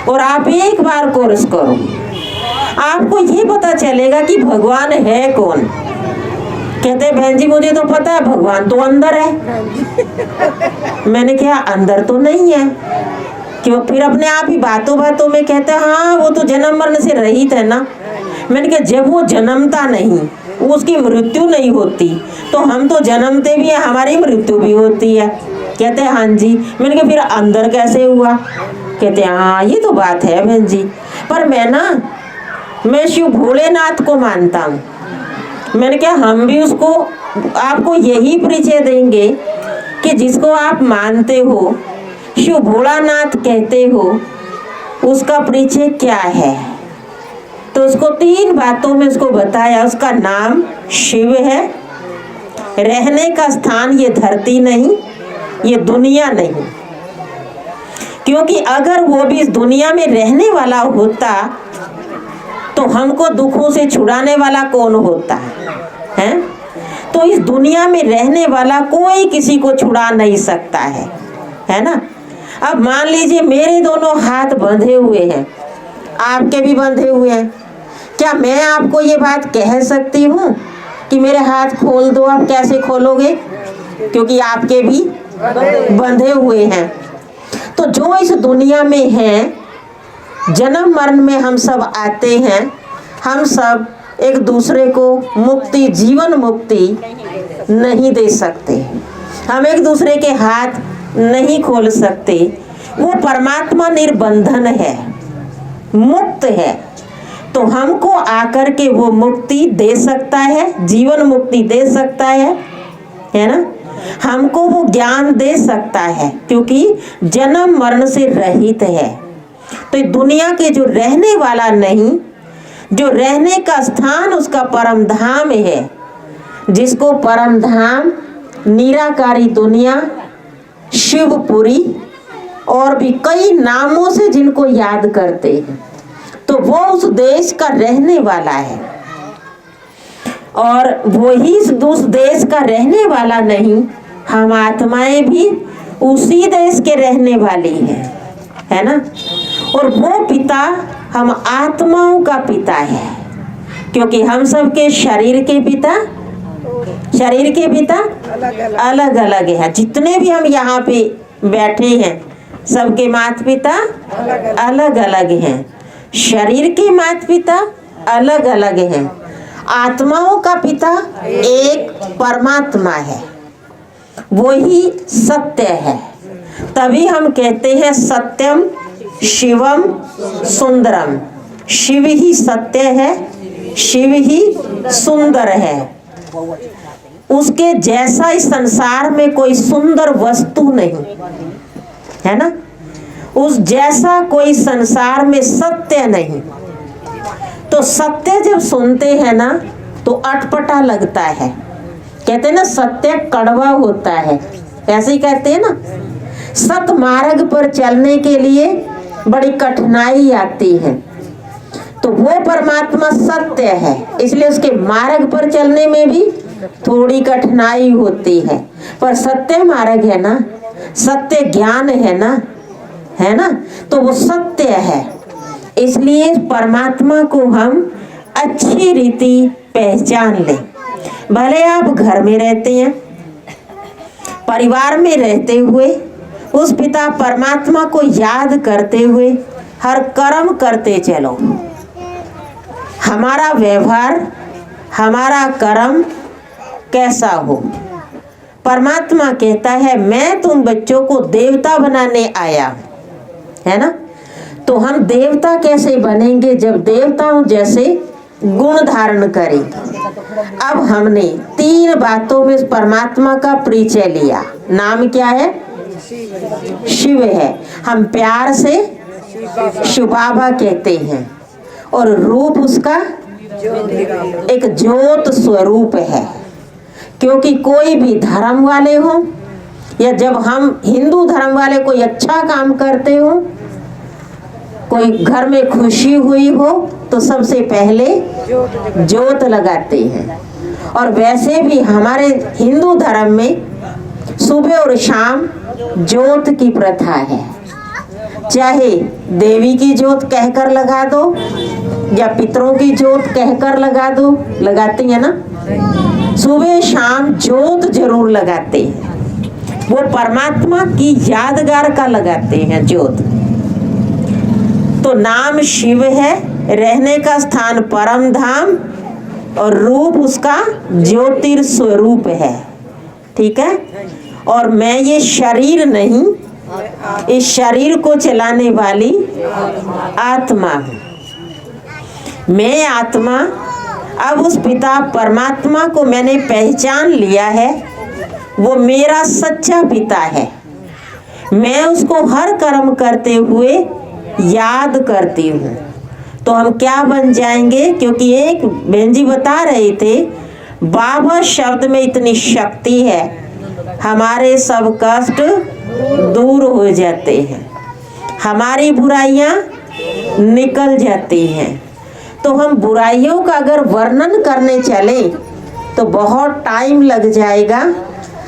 और आप एक बार कोर्स करो, आपको ये पता चलेगा कि भगवान है कौन। कहते, बहन जी मुझे तो पता है भगवान तो अंदर है। मैंने कहा, अंदर तो नहीं है क्यों? फिर अपने आप ही बातों बातों में कहते, हाँ वो तो जन्म मरण से रहित है ना। मैंने कहा, जब वो जन्मता नहीं, उसकी मृत्यु नहीं होती, तो हम तो जन्मते भी हैं, हमारी मृत्यु भी होती है। कहते, हाँ जी। मैंने कहा, फिर अंदर कैसे हुआ? कहते, हाँ ये तो बात है बहन जी, पर मैं शिव भोलेनाथ को मानता हूँ। मैंने कहा, हम भी उसको आपको यही परिचय देंगे कि जिसको आप मानते हो, शिव भोलानाथ कहते हो, उसका परिचय क्या है? तो उसको 3 बातों में उसको बताया। उसका नाम शिव है, रहने का स्थान ये धरती नहीं, ये दुनिया नहीं, क्योंकि अगर वो भी इस दुनिया में रहने वाला होता तो हमको दुखों से छुड़ाने वाला कौन होता है? तो इस दुनिया में रहने वाला कोई किसी को छुड़ा नहीं सकता है ना। अब मान लीजिए मेरे दोनों हाथ बंधे हुए हैं, आपके भी बंधे हुए हैं, क्या मैं आपको ये बात कह सकती हूँ कि मेरे हाथ खोल दो? आप कैसे खोलोगे? क्योंकि आपके भी बंधे हुए हैं। तो जो इस दुनिया में है, जन्म मरण में हम सब आते हैं, हम सब एक दूसरे को मुक्ति, जीवन मुक्ति नहीं दे सकते, हम एक दूसरे के हाथ नहीं खोल सकते। वो परमात्मा निर्बंधन है, मुक्त है, तो हमको आकर के वो मुक्ति दे सकता है, जीवन मुक्ति दे सकता है ना। हमको वो ज्ञान दे सकता है, क्योंकि जन्म मरण से रहित है। तो दुनिया के जो रहने वाला नहीं, जो रहने का स्थान उसका परम धाम है, जिसको परम धाम, निराकारी दुनिया, शिवपुरी और भी कई नामों से जिनको याद करते हैं, तो वो उस देश का रहने वाला है। और वही उस देश का रहने वाला नहीं, हम आत्माएं भी उसी देश के रहने वाली है ना। और वो पिता हम आत्माओं का पिता है, क्योंकि हम सबके शरीर के पिता अलग अलग है। जितने भी हम यहाँ पे बैठे हैं, सबके माता पिता अलग अलग हैं, शरीर के माता पिता अलग अलग हैं, आत्माओं का पिता एक परमात्मा है, वही सत्य है। तभी हम कहते हैं सत्यम शिवम सुंदरम। शिव ही सत्य है, शिव ही सुंदर है। उसके जैसा इस संसार में कोई सुंदर वस्तु नहीं है ना। उस जैसा कोई संसार में सत्य नहीं। तो सत्य जब सुनते हैं ना तो अटपटा लगता है। कहते हैं ना सत्य कड़वा होता है, ऐसे ही कहते हैं ना। सत मार्ग पर चलने के लिए बड़ी कठिनाई आती है, तो वो परमात्मा सत्य है, इसलिए उसके मार्ग पर चलने में भी थोड़ी कठिनाई होती है। पर सत्य मार्ग है ना, सत्य ज्ञान है ना, तो वो सत्य है। इसलिए परमात्मा को हम अच्छी रीति पहचान लें। भले आप घर में रहते हैं, परिवार में रहते हुए उस पिता परमात्मा को याद करते हुए हर कर्म करते चलो। हमारा व्यवहार, हमारा कर्म कैसा हो। परमात्मा कहता है मैं तुम बच्चों को देवता बनाने आया, है ना। तो हम देवता कैसे बनेंगे जब देवताओं जैसे गुण धारण करें। अब हमने 3 बातों में उस परमात्मा का परिचय लिया। नाम क्या है? शिव है। हम प्यार से शिव बाबा कहते हैं। और रूप उसका एक ज्योत स्वरूप है। क्योंकि कोई भी धर्म वाले हो या जब हम हिंदू धर्म वाले कोई अच्छा काम करते हो, कोई घर में खुशी हुई हो, तो सबसे पहले ज्योत लगाते हैं। और वैसे भी हमारे हिंदू धर्म में सुबह और शाम ज्योत की प्रथा है। चाहे देवी की ज्योत कहकर लगा दो या पितरों की ज्योत कहकर लगा दो, लगाती है ना। सुबह शाम ज्योत जरूर लगाते हैं। वो परमात्मा की यादगार का लगाते हैं ज्योत। तो नाम शिव है, रहने का स्थान परम धाम और रूप उसका ज्योतिर्स्वरूप है। ठीक है। और मैं ये शरीर नहीं, इस शरीर को चलाने वाली आत्मा हूँ। मैं आत्मा अब उस पिता परमात्मा को मैंने पहचान लिया है, वो मेरा सच्चा पिता है। मैं उसको हर कर्म करते हुए याद करती हूँ। तो हम क्या बन जाएंगे? क्योंकि एक बहन जी बता रहे थे, बाबा शब्द में इतनी शक्ति है, हमारे सब कष्ट दूर हो जाते हैं, हमारी बुराइयां निकल जाती हैं। तो हम बुराइयों का अगर वर्णन करने चले तो बहुत टाइम लग जाएगा।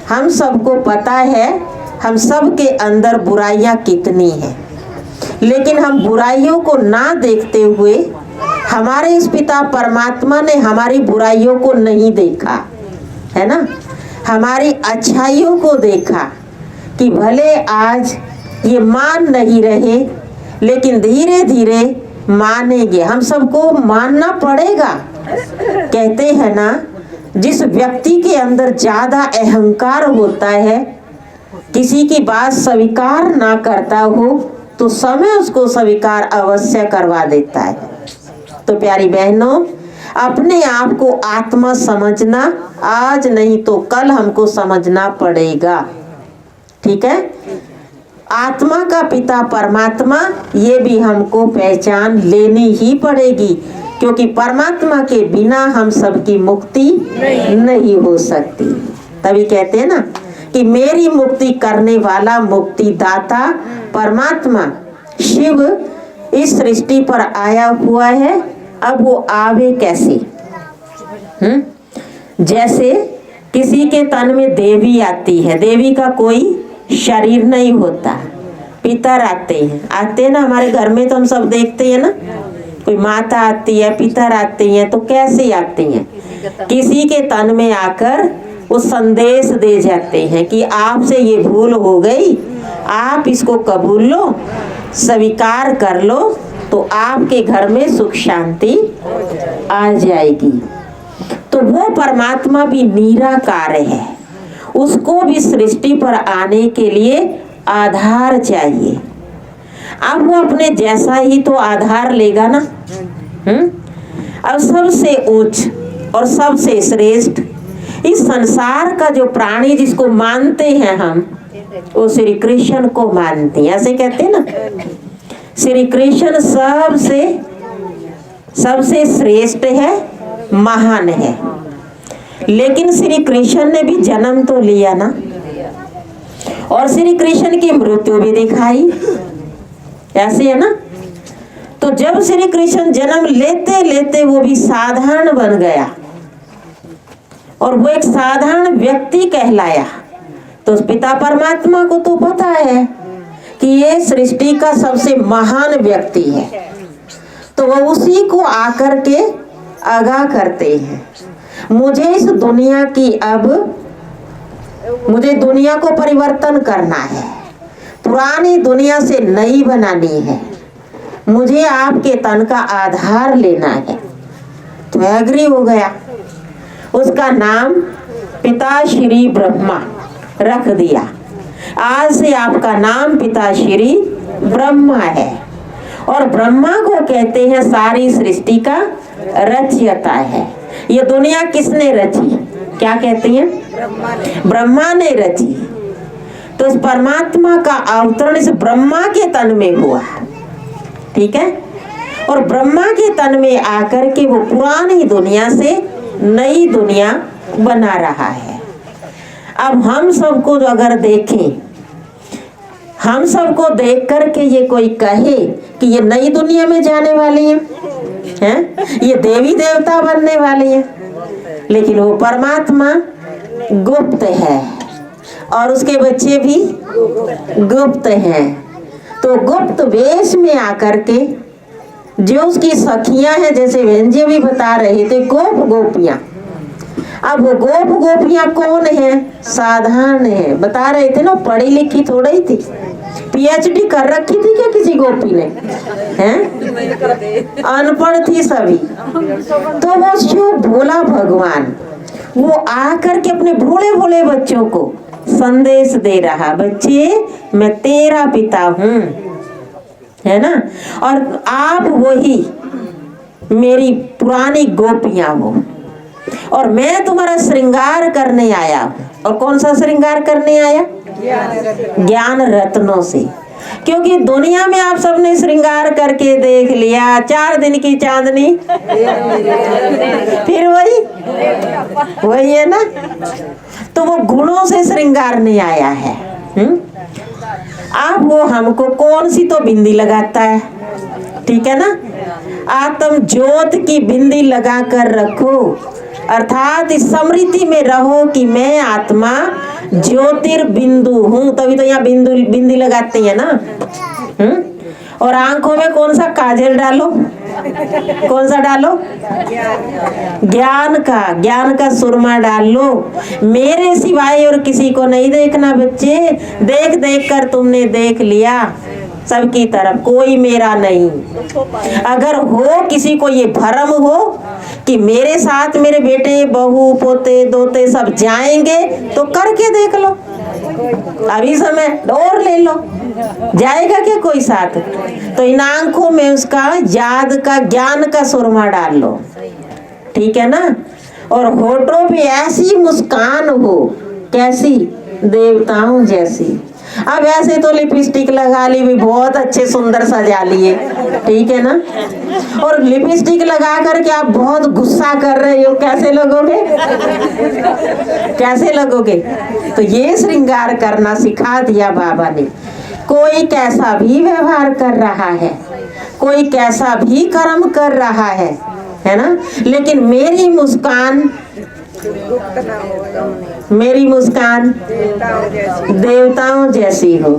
हम सबको पता है हम सब के अंदर बुराइयां कितनी हैं, लेकिन हम बुराइयों को ना देखते हुए, हमारे इस पिता परमात्मा ने हमारी बुराइयों को नहीं देखा है ना, हमारी अच्छाइयों को देखा कि भले आज ये मान नहीं रहे लेकिन धीरे धीरे मानेंगे। हम सबको मानना पड़ेगा। कहते हैं ना, जिस व्यक्ति के अंदर ज्यादा अहंकार होता है, किसी की बात स्वीकार ना करता हो, तो समय उसको स्वीकार अवश्य करवा देता है। तो प्यारी बहनों, अपने आप को आत्मा समझना आज नहीं तो कल हमको समझना पड़ेगा। ठीक है? आत्मा का पिता परमात्मा, ये भी हमको पहचान लेनी ही पड़ेगी, क्योंकि परमात्मा के बिना हम सबकी मुक्ति नहीं हो सकती। तभी कहते हैं ना कि मेरी मुक्ति करने वाला मुक्ति दाता परमात्मा शिव इस सृष्टि पर आया हुआ है। अब वो आवे कैसे? जैसे किसी के तन में देवी आती है, देवी का कोई शरीर नहीं होता, पितर आते हैं ना हमारे घर में, तो हम सब देखते हैं ना, कोई माता आती है, पितर आते हैं, तो कैसे आते हैं? किसी के तन में आकर वो संदेश दे जाते हैं कि आपसे ये भूल हो गई, आप इसको कबूल लो, स्वीकार कर लो, तो आपके घर में सुख शांति आ जाएगी। तो वो परमात्मा भी निराकार है, उसको भी सृष्टि पर आने के लिए आधार चाहिए। अब वो अपने जैसा ही तो आधार लेगा ना। अब सबसे उच्च और सबसे श्रेष्ठ इस संसार का जो प्राणी जिसको मानते हैं हम, वो श्री कृष्ण को मानते हैं। ऐसे कहते हैं ना, श्री कृष्ण सबसे श्रेष्ठ है, महान है। लेकिन श्री कृष्ण ने भी जन्म तो लिया ना, और श्री कृष्ण की मृत्यु भी दिखाई। ऐसे है ना। तो जब श्री कृष्ण जन्म लेते लेते वो भी साधारण बन गया और वो एक साधारण व्यक्ति कहलाया, तो उस पिता परमात्मा को तो पता है कि ये सृष्टि का सबसे महान व्यक्ति है, तो वो उसी को आकर के आगाह करते हैं, मुझे इस दुनिया की मुझे दुनिया को परिवर्तन करना है, पुरानी दुनिया से नई बनानी है, मुझे आपके तन का आधार लेना है। तो एग्री हो गया। उसका नाम पिता श्री ब्रह्मा रख दिया। आज से आपका नाम पिता श्री ब्रह्मा है। और ब्रह्मा को कहते हैं सारी सृष्टि का रचयिता है। ये दुनिया किसने रची? क्या कहते हैं? ब्रह्मा ने रची। तो इस परमात्मा का अवतरण इस ब्रह्मा के तन में हुआ। ठीक है? और ब्रह्मा के तन में आकर के वो पुरानी दुनिया से नई दुनिया बना रहा है। अब हम सबको अगर देखें, हम सबको देख करके ये कोई कहे कि ये नई दुनिया में जाने वाली हैं, ये देवी देवता बनने वाली हैं, लेकिन वो परमात्मा गुप्त है और उसके बच्चे भी गुप्त हैं। तो गुप्त वेश में आकर के जो उसकी सखियां हैं, जैसे व्यंजय भी बता रहे थे, गोप गोपियां। अब वो गोप गोपियां कौन है? साधारण है। बता रहे थे ना, पढ़ी लिखी थोड़ी ही थी, पीएचडी कर रखी थी क्या किसी गोपी ने? हैं? अनपढ़ थी सभी। तो वो शिव भोला भगवान वो आकर के अपने भोले भोले बच्चों को संदेश दे रहा, बच्चे मैं तेरा पिता हूँ, है ना, और आप वही मेरी पुरानी गोपियां हो। और मैं तुम्हारा श्रृंगार करने आया हूँ। और कौन सा श्रृंगार करने आया? ज्ञान रत्नों से। क्योंकि दुनिया में आप सबने श्रृंगार करके देख लिया, 4 दिन की चांदनी फिर वही है ना। तो वो गुणों से श्रृंगारने आया है। अब वो हमको कौन सी तो बिंदी लगाता है, ठीक है ना। आत्म ज्योत की बिंदी लगा कर रखो, अर्थात इस स्मृति में रहो कि मैं आत्मा ज्योतिर्बिंदु हूँ। तभी तो यहाँ बिंदी लगाते हैं ना। और आंखों में कौन सा काजल डालो? कौन सा डालो? ज्ञान का सुरमा डाल लो। मेरे सिवाय और किसी को नहीं देखना बच्चे। देख देख कर तुमने देख लिया सबकी तरफ, कोई मेरा नहीं। अगर हो किसी को ये भ्रम हो कि मेरे साथ मेरे बेटे बहू पोते दोते सब जाएंगे, तो करके देख लो, अभी समय और ले लो, जाएगा क्या कोई साथ? तो इन आंखों में उसका याद का ज्ञान का सुरमा डाल लो, ठीक है ना। और होठों पे ऐसी मुस्कान हो, कैसी? देवताओं जैसी। अब ऐसे तो लिपस्टिक लगा ली भी, बहुत अच्छे सुंदर सजा लिए, ठीक है ना। और लिपस्टिक लगा करके आप बहुत गुस्सा कर रहे हो, कैसे लगोगे? कैसे लगोगे? तो ये श्रृंगार करना सिखा दिया बाबा ने। कोई कैसा भी व्यवहार कर रहा है, कोई कैसा भी कर्म कर रहा है ना, लेकिन मेरी मुस्कान देवताओं जैसी हो।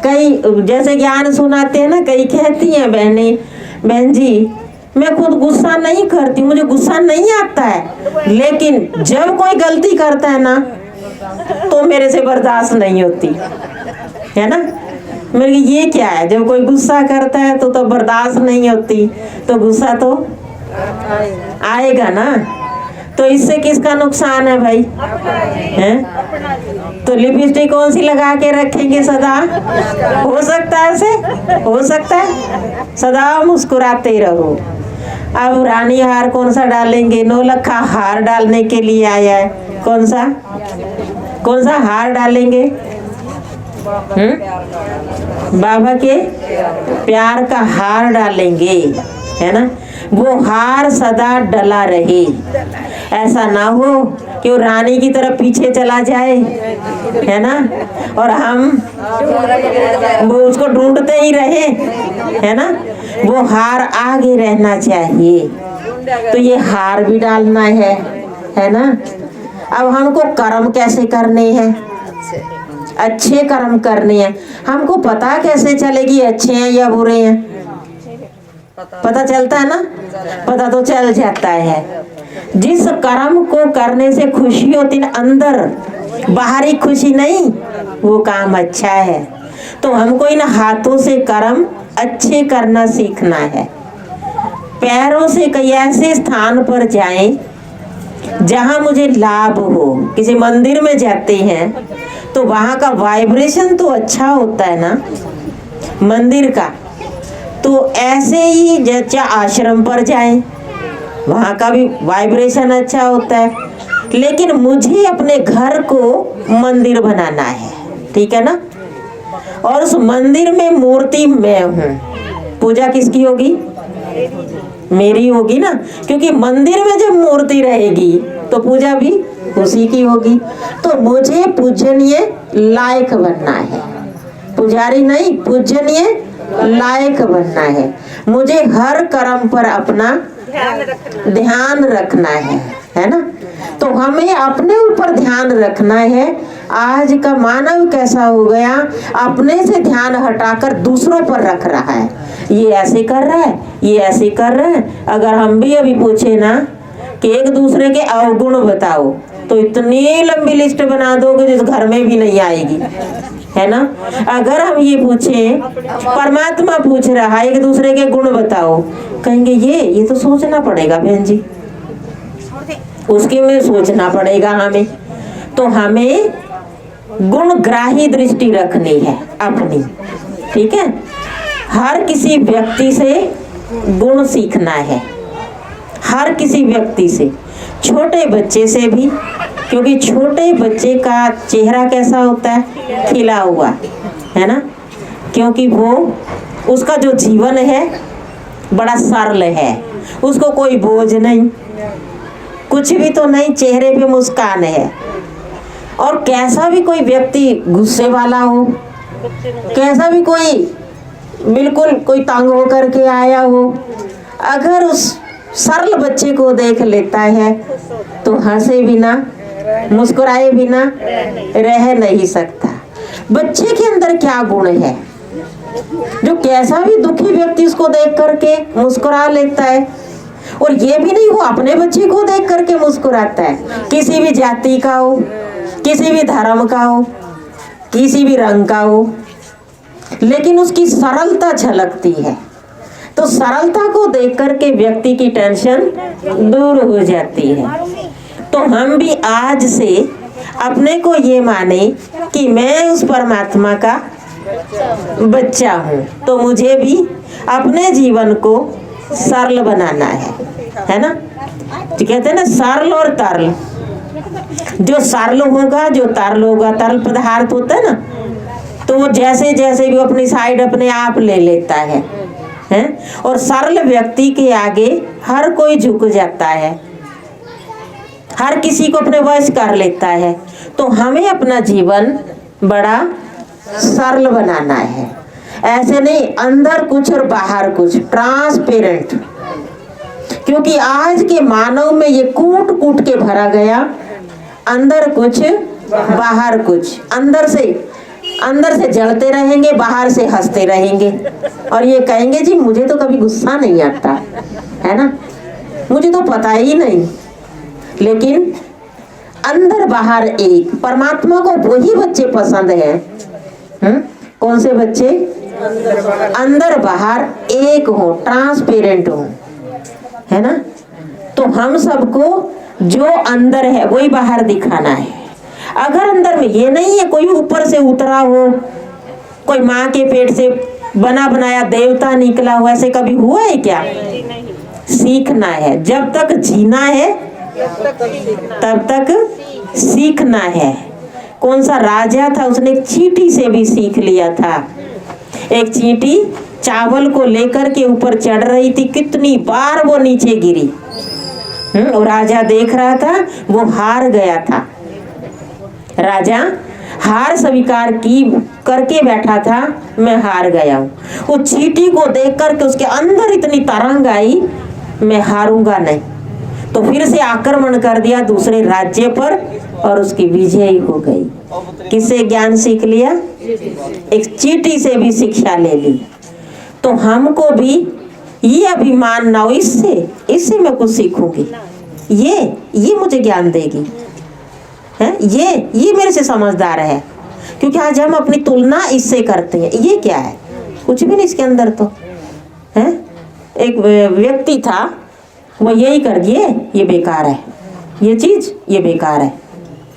कई जैसे ज्ञान सुनाते हैं ना, कई कहती हैं बहन जी मैं खुद गुस्सा नहीं करती, मुझे गुस्सा नहीं आता है, लेकिन जब कोई गलती करता है ना तो मेरे से बर्दाश्त नहीं होती, है ना। मेरे ये क्या है, जब कोई गुस्सा करता है तो बर्दाश्त नहीं होती, तो गुस्सा तो आएगा ना। तो इससे किसका नुकसान है भाई? हैं? तो लिपस्टिक कौन सी लगा के रखेंगे सदा? हो सकता है ऐसे, हो सकता है सदा मुस्कुराते रहो। अब रानी हार कौन सा डालेंगे? 9 लखा हार डालने के लिए आया है। कौन सा हार डालेंगे? बाबा के प्यार का हार डालेंगे, है ना। वो हार सदा डला रहे, ऐसा ना हो कि वो रानी की तरफ पीछे चला जाए, है ना, और हम वो उसको ढूंढते ही रहे, है ना। वो हार आगे रहना चाहिए। तो ये हार भी डालना है ना। अब हमको कर्म कैसे करने हैं? अच्छे कर्म करने हैं। हमको पता कैसे चलेगी अच्छे हैं या बुरे हैं? पता चलता है ना, पता तो चल जाता है। जिस कर्म को करने से खुशी होती है अंदर, बाहरी खुशी नहीं, वो काम अच्छा है। तो हमको इन हाथों से कर्म अच्छे करना सीखना है। पैरों से कई ऐसे स्थान पर जाएं जहां मुझे लाभ हो। किसी मंदिर में जाते हैं तो वहां का वाइब्रेशन तो अच्छा होता है ना मंदिर का। तो ऐसे ही जैसे आश्रम पर जाएं, वहां का भी वाइब्रेशन अच्छा होता है। लेकिन मुझे अपने घर को मंदिर बनाना है, ठीक है ना। और उस मंदिर में मूर्ति मैं हूँ। पूजा किसकी होगी? मेरी होगी ना, क्योंकि मंदिर में जब मूर्ति रहेगी तो पूजा भी उसी की होगी। तो मुझे पूजनीय लायक बनना है, पुजारी नहीं, पूजनीय लायक बनना है। मुझे हर कर्म पर अपना ध्यान रखना है ना। तो हमें अपने ऊपर ध्यान रखना है। आज का मानव कैसा हो गया, अपने से ध्यान हटाकर दूसरों पर रख रहा है। ये ऐसे कर रहा है, ये ऐसे कर रहा है। अगर हम भी अभी पूछे ना कि एक दूसरे के अवगुण बताओ, तो इतनी लंबी लिस्ट बना दोगे जिस घर में भी नहीं आएगी, है ना। अगर हम ये पूछें, परमात्मा पूछ रहा है एक दूसरे के गुण बताओ, कहेंगे ये तो सोचना पड़ेगा बहन जी, उसके में सोचना पड़ेगा हमें। तो हमें गुणग्राही दृष्टि रखनी है अपनी, ठीक है। हर किसी व्यक्ति से गुण सीखना है, हर किसी व्यक्ति से। छोटे बच्चे से भी, क्योंकि छोटे बच्चे का चेहरा कैसा होता है, खिला हुआ, है ना, क्योंकि वो उसका जो जीवन है बड़ा सरल है, उसको कोई बोझ नहीं, कुछ भी तो नहीं, चेहरे पे मुस्कान है। और कैसा भी कोई व्यक्ति गुस्से वाला हो, कैसा भी कोई बिल्कुल कोई तंग होकर के आया हो, अगर उस सरल बच्चे को देख लेता है तो हंसे बिना, मुस्कुराए बिना रह नहीं सकता। बच्चे के अंदर क्या गुण है जो कैसा भी दुखी व्यक्ति उसको देख करके मुस्कुरा लेता है। और ये भी नहीं वो अपने बच्चे को देख करके मुस्कुराता है, किसी भी जाति का हो, किसी भी धर्म का हो, किसी भी रंग का हो, लेकिन उसकी सरलता झलकती है। तो सरलता को देख करके व्यक्ति की टेंशन दूर हो जाती है। तो हम भी आज से अपने को ये माने कि मैं उस परमात्मा का बच्चा हूँ, तो मुझे भी अपने जीवन को सरल बनाना है ना। तो कहते हैं ना सरल और तरल, जो सरल होगा, जो तरल होगा, तरल पदार्थ होता है ना, तो वो जैसे जैसे भी अपनी साइड अपने आप ले लेता है। और सरल व्यक्ति के आगे हर कोई झुक जाता है, हर किसी को अपने वश कर लेता है। तो हमें अपना जीवन बड़ा सरल बनाना है, ऐसे नहीं अंदर कुछ और बाहर कुछ, ट्रांसपेरेंट। क्योंकि आज के मानव में ये कूट कूट के भरा गया, अंदर कुछ बाहर कुछ, अंदर से जलते रहेंगे, बाहर से हंसते रहेंगे, और ये कहेंगे जी मुझे तो कभी गुस्सा नहीं आता, है ना, मुझे तो पता ही नहीं। लेकिन अंदर बाहर एक, परमात्मा को वही बच्चे पसंद हैं। कौन से बच्चे? अंदर बाहर एक हो, ट्रांसपेरेंट हो, है ना। तो हम सबको जो अंदर है वही बाहर दिखाना है। अगर अंदर में ये नहीं है, कोई ऊपर से उतरा हो, कोई माँ के पेट से बना बनाया देवता निकला हो, ऐसे कभी हुआ है क्या? सीखना है, जब तक जीना है तब तक सीखना है। कौन सा राजा था, उसने एक चींटी से भी सीख लिया था। एक चींटी चावल को लेकर के ऊपर चढ़ रही थी, कितनी बार वो नीचे गिरी, और राजा देख रहा था, वो हार गया था। राजा हार स्वीकार की करके बैठा था, मैं हार गया हूँ। वो चींटी को देख करके उसके अंदर इतनी तरंग आई, मैं हारूंगा नहीं। तो फिर से आक्रमण कर दिया दूसरे राज्य पर और उसकी विजय हो गई। किससे ज्ञान सीख लिया? एक चींटी से भी शिक्षा ले ली। तो हमको भी ये अभिमान ना हो, इससे मैं कुछ सीखूंगी, ये मुझे ज्ञान देगी, है, ये मेरे से समझदार है। क्योंकि आज हम अपनी तुलना इससे करते हैं। ये क्या है? कुछ भी नहीं इसके अंदर तो है। एक व्यक्ति था, वो यही कर दिए, ये बेकार है, ये चीज ये बेकार है,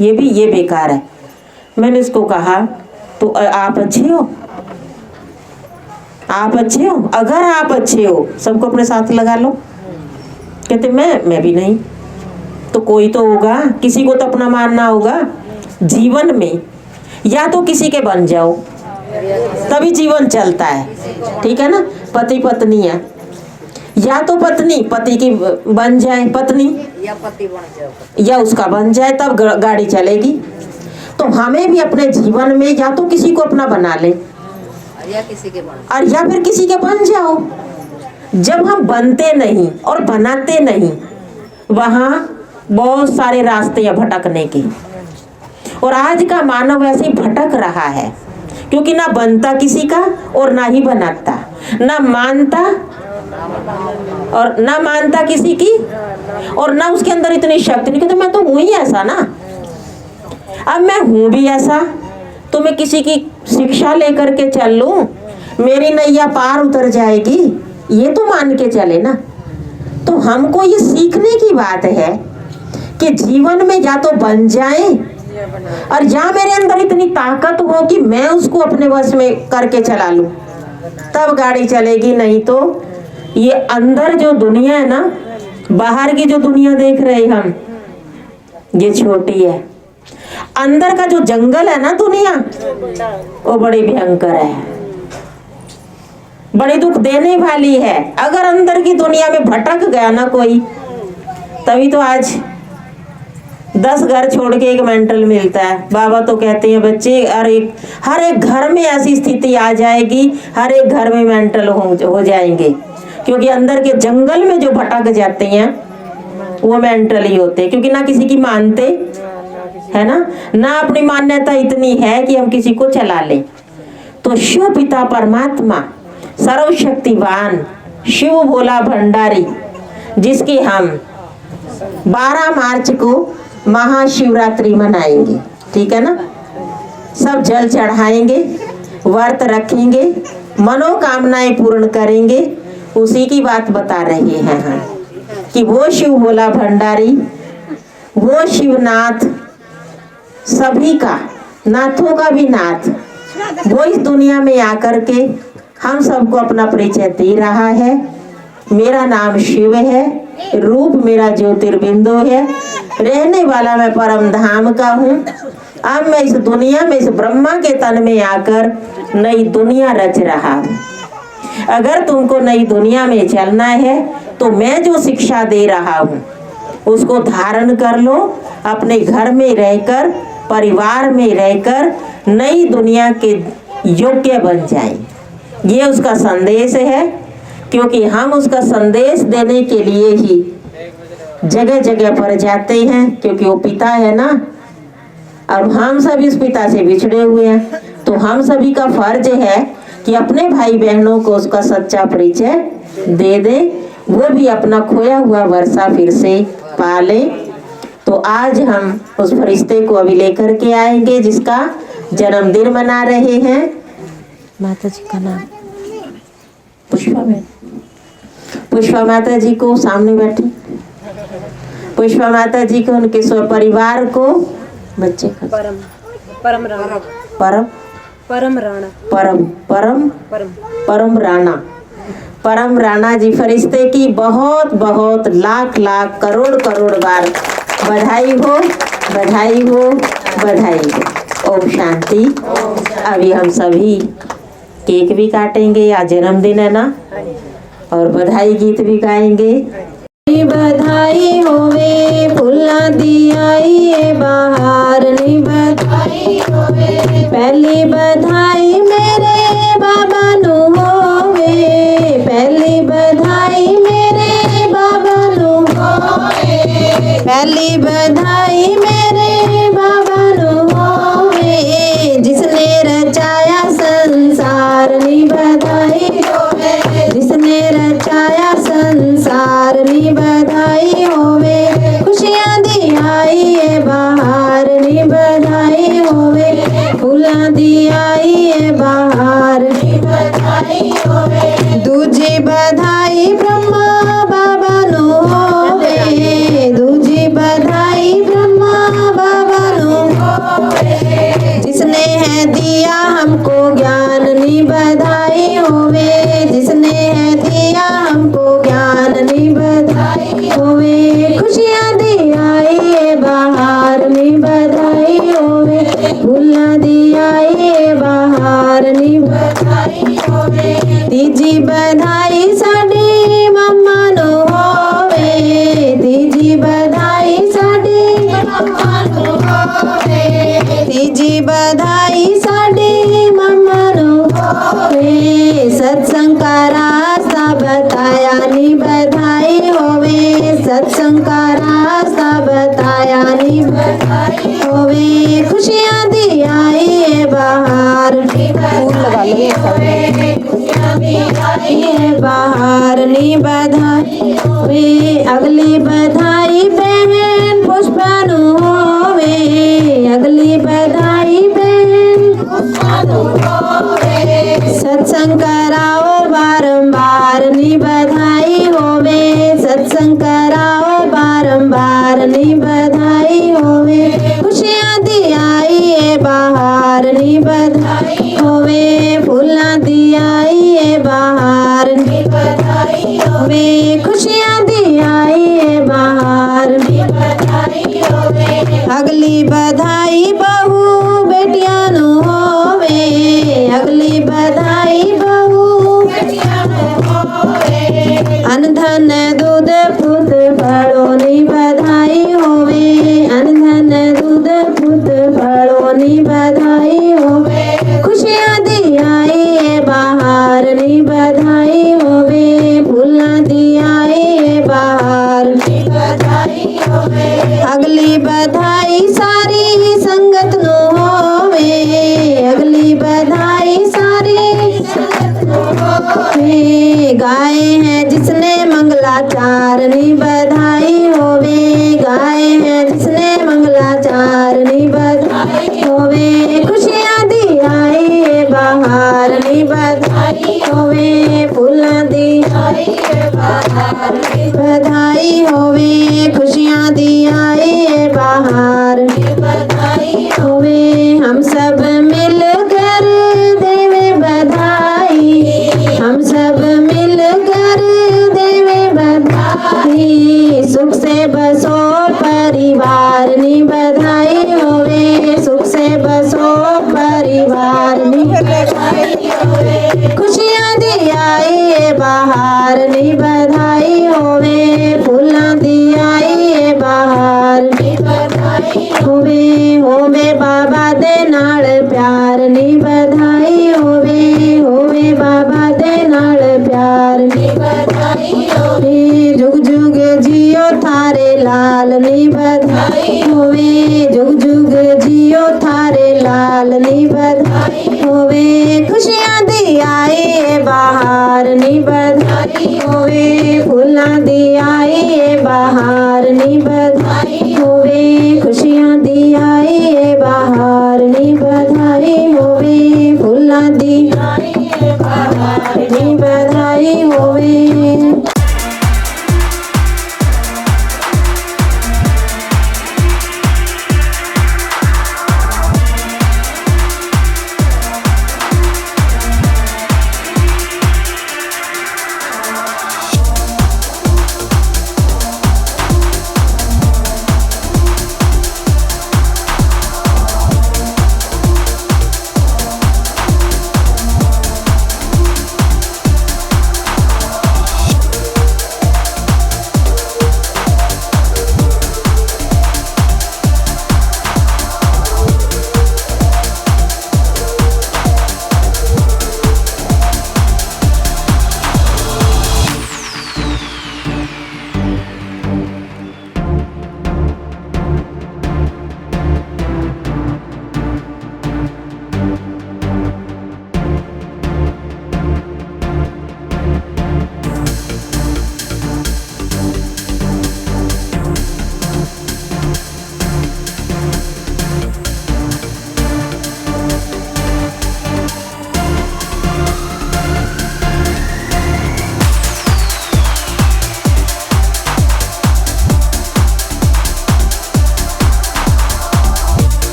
ये भी ये बेकार है। मैंने इसको कहा तो आप अच्छे हो, आप अच्छे हो, अगर आप अच्छे हो सबको अपने साथ लगा लो। कहते मैं भी नहीं, तो कोई तो होगा, किसी को तो अपना मानना होगा। जीवन में या तो किसी के बन जाओ, तभी जीवन चलता है, ठीक है ना। पति पत्नी है, या तो पत्नी पति की बन जाए पत्नी, या पति बन जाओ, या उसका बन जाए, तब गाड़ी चलेगी। तो हमें भी अपने जीवन में या तो किसी को अपना बना ले, या किसी के बन, और या फिर किसी के बन जाओ। जब हम बनते नहीं और बनाते नहीं, वहाँ बहुत सारे रास्ते हैं भटकने के। और आज का मानव ऐसे ही भटक रहा है, क्योंकि ना बनता किसी का और ना ही बनाता, ना मानता और ना मानता किसी की, और ना उसके अंदर इतनी शक्ति नहीं। कहते मैं तो हूँ ही ऐसा ना, अब मैं हूँ भी ऐसा, तो मैं किसी की शिक्षा लेकर के चल लूं, मेरी नैया पार उतर जाएगी, ये तो मान के चले ना। तो हमको ये सीखने की बात है कि जीवन में या तो बन जाए, और या मेरे अंदर इतनी ताकत हो कि मैं उसको अपने वश में करके चला लूं, तब गाड़ी चलेगी। नहीं तो ये अंदर जो दुनिया है ना, बाहर की जो दुनिया देख रहे हम, ये छोटी है। अंदर का जो जंगल है ना दुनिया, वो बड़ी भयंकर है, बड़ी दुख देने वाली है। अगर अंदर की दुनिया में भटक गया ना कोई, तभी तो आज 10 घर छोड़ के एक मेंटल मिलता है। बाबा तो कहते हैं बच्चे हर एक घर में ऐसी स्थिति आ जाएगी, हर एक घर में मेंटल हो जाएंगे, क्योंकि अंदर के जंगल में जो भटक जाते हैं वो मेंटल ही होते हैं, क्योंकि ना किसी की मानते है ना अपनी मान्यता इतनी है कि हम किसी को चला लें। तो शिव पिता परमात्मा सर्वशक्तिवान शिव भोला भंडारी, जिसकी हम 12 मार्च को महाशिवरात्रि मनाएंगे, ठीक है ना। सब जल चढ़ाएंगे, व्रत रखेंगे, मनोकामनाएं पूर्ण करेंगे। उसी की बात बता रहे हैं हम कि वो शिव भोला भंडारी, वो शिवनाथ, सभी का नाथों का भी नाथ, वो इस दुनिया में आकर के हम सबको अपना परिचय दे रहा है। मेरा नाम शिव है, रूप मेरा ज्योतिर्बिंदु है, रहने वाला मैं परम धाम का हूँ। अब मैं इस दुनिया में, इस ब्रह्मा के तन में आकर नई दुनिया रच रहा हूँ। अगर तुमको नई दुनिया में चलना है तो मैं जो शिक्षा दे रहा हूँ उसको धारण कर लो, अपने घर में रहकर, परिवार में रहकर नई दुनिया के योग्य बन जाए। ये उसका संदेश है, क्योंकि हम उसका संदेश देने के लिए ही जगह जगह पर जाते हैं, क्योंकि वो पिता है ना। अब हम सभी उस पिता से बिछड़े हुए हैं, तो हम सभी का फर्ज है कि अपने भाई बहनों को उसका सच्चा परिचय दे दे, वो भी अपना खोया हुआ वर्षा फिर से पाले। तो आज हम उस फरिश्ते को अभी लेकर के आएंगे, जिसका जन्मदिन मना रहे हैं। माता जी का नाम पुष्पा माता जी को सामने बैठी, पुष्पा माता जी को, उनके परिवार को, बच्चे का परम राणा, परम राणा जी फरिश्ते की बहुत बहुत लाख लाख करोड़ करोड़ बार बधाई हो, बधाई हो, बधाई हो। ओम शांति। अभी हम सभी केक भी काटेंगे, आज जन्मदिन है ना, और बधाई गीत भी गाएंगे। बधाई होवे फुल्ला दी आई बाहर नी बधाई होवे, पहली बधाई मेरे बाबा नु होवे, पहली बधाई मेरे बाबा नु होवे, पहली बधाई मेरे बाबा नु होवे, जिसने रचाया संसार नी बधाई होवे, जिसने रचाया संसार नी बधाई होवे, खुशियां दी आई है बाहर नी बधाई होवे, फूलां दी आई है बाहर नी बधाई होवे, दूजी बधाई ब्रह्मा बाबा नु होवे, दूजी बधाई ब्रह्मा बाबा नु होवे, जिसने है दिया हमको ज्ञान नी बधाई होवे, जिसने है दिया हमको ज्ञान नी बधाई होवे, खुशियां दी आई है बाहर नी बधाई होवे, फूलां दी आई है बाहर नी बधाई होवे, तीजी बधाई साडी मम्मा नु होवे, तीजी बधाई साडी मम्मा नु होवे, तीजी बधाई साडी मम्मा नु होवे, सत्संग का रास्ता बताया नी बधाई होवे, सत्संग का रास्ता बताया नी बधाई होवे, खुशियां दी आई है बाहर नी बधाई होवे, खुशियां दी आई है बाहर नी बधाई होवे, अगली बधाई बहन पुष्पा नु होवे, अगली बधाई बहन पुष्पा नु होवे, सत्संग कराओ बारंबार नी बधाई होवे, सत्संग कराओ बारंबार नी बधाई होवे, खुशियां दी आई है बाहर नी बधाई होवे, फूलां दी आई है बाहर नी बधाई होवे, खुशियां दी आई है बाहर नी बधाई होवे, अगली बधाई बहू बेटियां नु होवे, अगली बधाई बहू बेटियां नु होवे, अन्न धन दूध पुत फलोनी बधाई होवे, अन्न धन दूध पुत फलोनी बधाई होवे, खुशियां दी आई बाहर नी बधाई होवे, फूलां दी आई बाहर नी बधाई होवे, अगली बधाई सारी संगत नु होवे, अगली बधाई सारी संगत नु होवे, गाए हैं जिसने मंगलाचार नी बधाई होवे, गाए हैं जिसने मंगलाचार नी बधाई होवे, खुशियां दी आई बाहर नी बधाई होवे, फूलां दी आई बाहर नी बधाई होवे, खुशियां दी आई बाहर नी बधाई होवे, हम सब मिलकर देवे बधाई, हम सब मिलकर देवे बधाई, सुख से बसो परिवार नी बधाई होवे, सुख से बसो परिवार नी बधाई होवे, खुशियां दी आई बाहर नी बधाई होवे, फूलां दी आई बाहर नी बधाई होवे, होवे बाबा दे नाल प्यार नी बधाई होवे, होवे बाबा दे नाल प्यार नी बधाई होवे, जुग जुग जियो थारे लाल नी बधाई होवे, जुग जुग जियो थारे लाल नी बधाई होवे, खुशियां दी आई बाहर नी बधाई होवे, फूलां दी आई बाहर नी बधाई होवे, खुशियां दी आई बाहर नी बधाई होवे, फूलां दी आई बाहर नी बधाई होवे।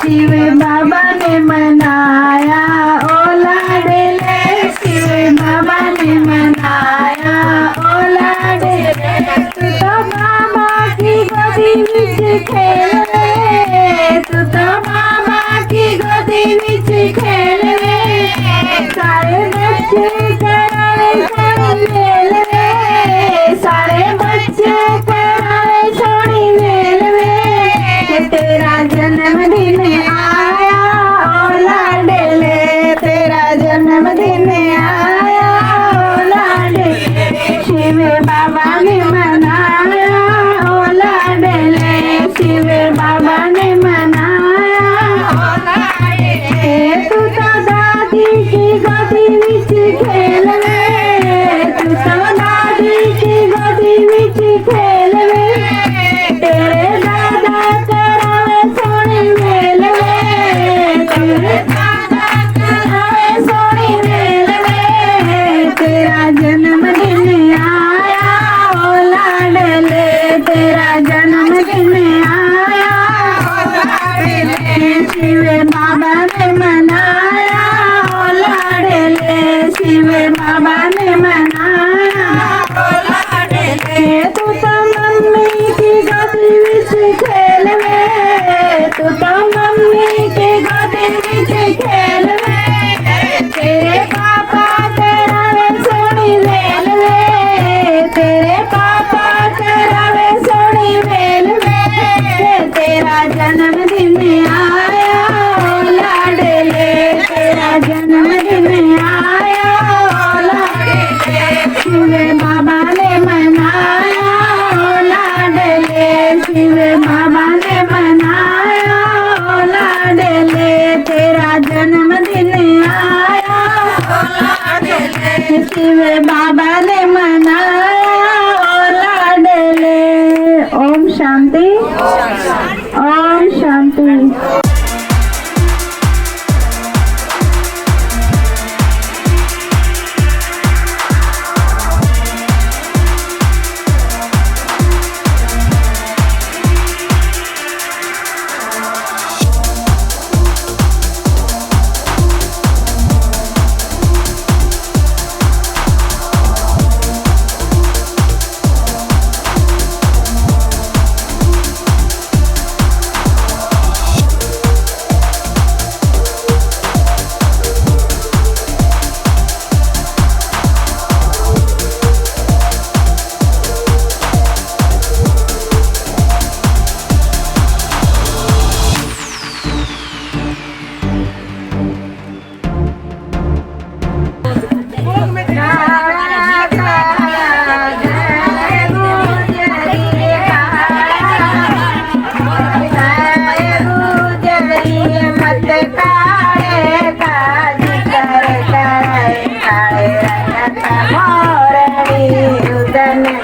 शिव बाबा ने मनाया ओला डेले, शिव बाबा ने मनाया ओला डेले, तू तो बाबा की गोदी विच खेले, तू तो बाबा की गोदी विच खेले, सारे बच्चे करावे सोनी मेल वे, सारे बच्चे करावे सोनी मेल वे, तेरा जन्मदिन आया ओला डेले, तेरा जन्मदिन आया ओला डेले। शिव बाबा ने मनाया ओ लाडले, शिव बाबा ने मनाया ओ लाडले। तू तो दादी की गोदी विच खेलवे, तू तो दादी की गोदी विच खेलवे, तेरे दादा करावे सोनी मेलवे, तेरे दादा करावे सोनी मेलवे, तेरा जन्मदिन आया ओ लाडले, तेरा जन्मदिन आया ओ लाडले। शिव बाबा ने मनाया ओ लाडले, शिव बाबा ने मनाया ओ लाडले। तू तो मम्मी की गोदी विच खेलवे, तू तो मम्मी की गोदी विच खेलवे, तेरे पापा करावे सोनी मेलवे, तेरे पापा करावे सोनी मेलवे, तेरा जन्मदिन आया ओ लाडले, तेरा जन्मदिन आया ओ लाडले। शिव बाबा ने मनाया ओ लाडले, शिव बाबा ने मनाया ओ लाडले, तेरा जन्मदिन आया ओ लाडले, शिव बाबा ने मनाया ओ लाडले। ओम शांति, ओम शांति।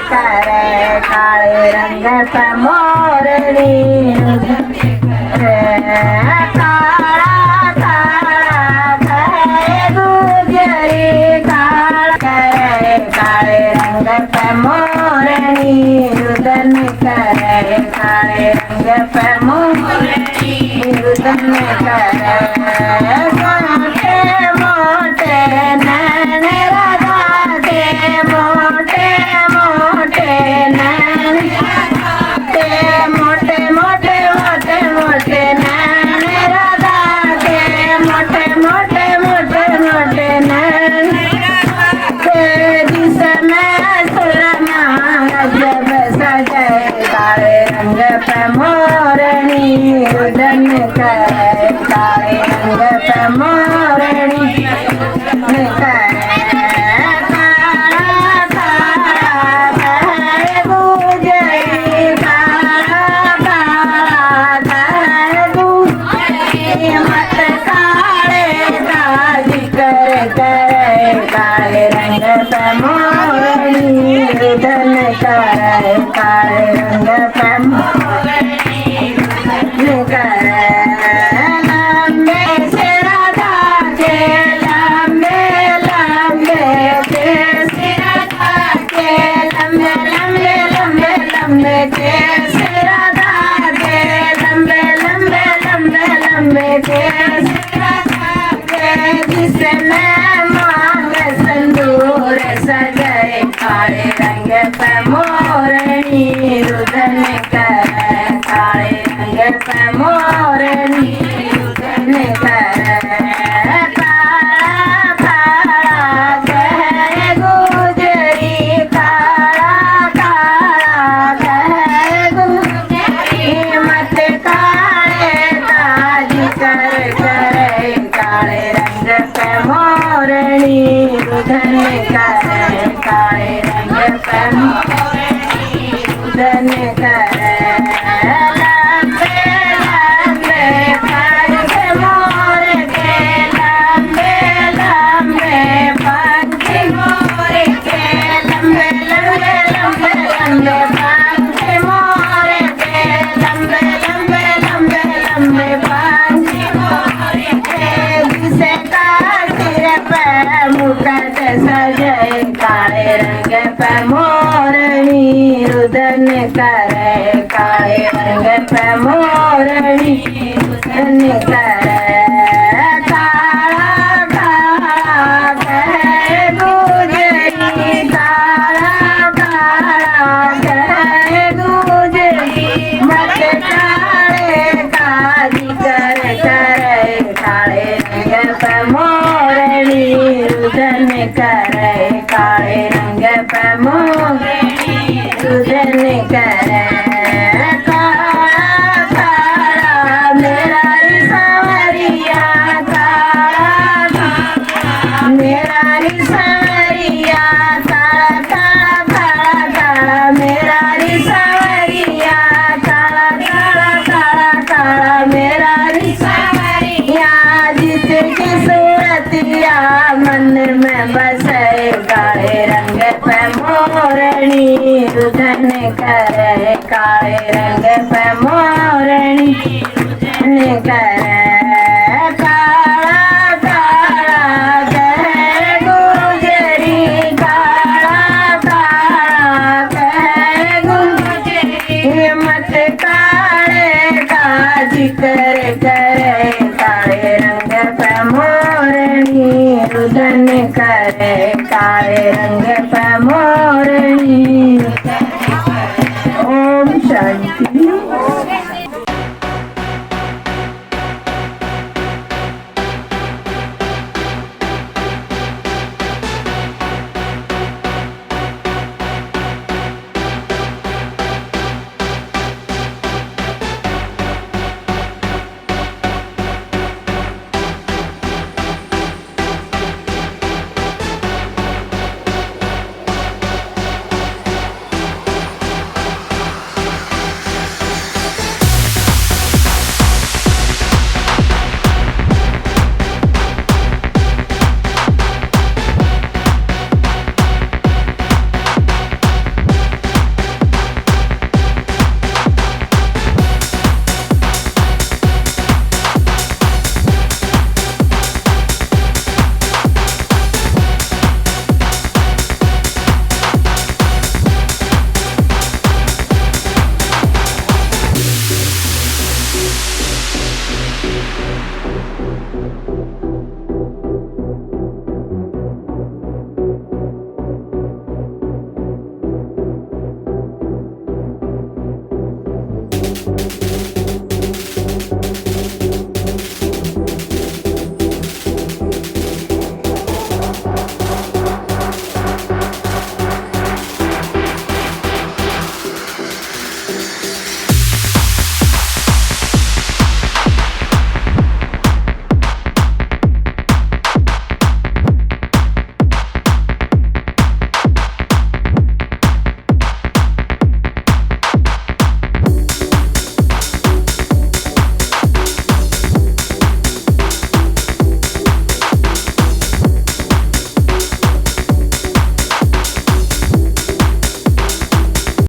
काले रंग पे मोरनी काला काला करे गुजरी काला करे काले रंग पे मोरनी रुदन करे काले रंग पे मोरनी रुदन करे मोटे मोटे नैन राधा के मोटे मोटे नैन के मोटे मोटे मोटे मोटे नैन राधा के मोटे मोटे मोटे मोटे नैन के जिसमें सुरमा जब सजाए काले रंग पे मोरनी रुदन करे काले रंग पे मोरनी करे काले रंग पे मोरनी रुदन करे काले रंग पे मोरनी करे लंबे से राधा के लंबे लंबे के से राधा के लंबे लंबे लंबे लंबे के से राधा के लंबे लंबे लंबे लंबे के से राधा के जिसमें सजाए काले रंग पे मोरनी रुदन करे काले रंग पे मोरनी रुदन करे काला काला करे गुजरी काला काला करे गुजरी मत काले ताज करे काले रंग पे मोरनी रुदन करे काले रंग पे मोरनी रुदन करे लंबे लंबे पंख मोर के लंबे लंबे पंख मोर के लंबे लंबे लंबे लंबे पंख मोर के लंबे लंबे लंबे लंबे पंख मोर के जिसे सिर पे मुकुट सजे काले रंग पे मोरनी रुदन करे काले रंग पे मोरनी रुदन करे काला काला कहे गुजरी काला काला कहे गुजरी मत काले काजी करे करे काले रंग पे मोरनी रुदन करे काले रंग पे मोरनी रुदन करे काला काला मेरा रिसवरिया काला काला मेरा रिसवरिया काला काला काला काला मेरा रिसवरिया काला काला काला काला मेरा रिसवरिया जिसकी सूरतिया मन में बसे काले रंग पे मोरनी रुदन करे काले रंग पे मोरनी रुदन करे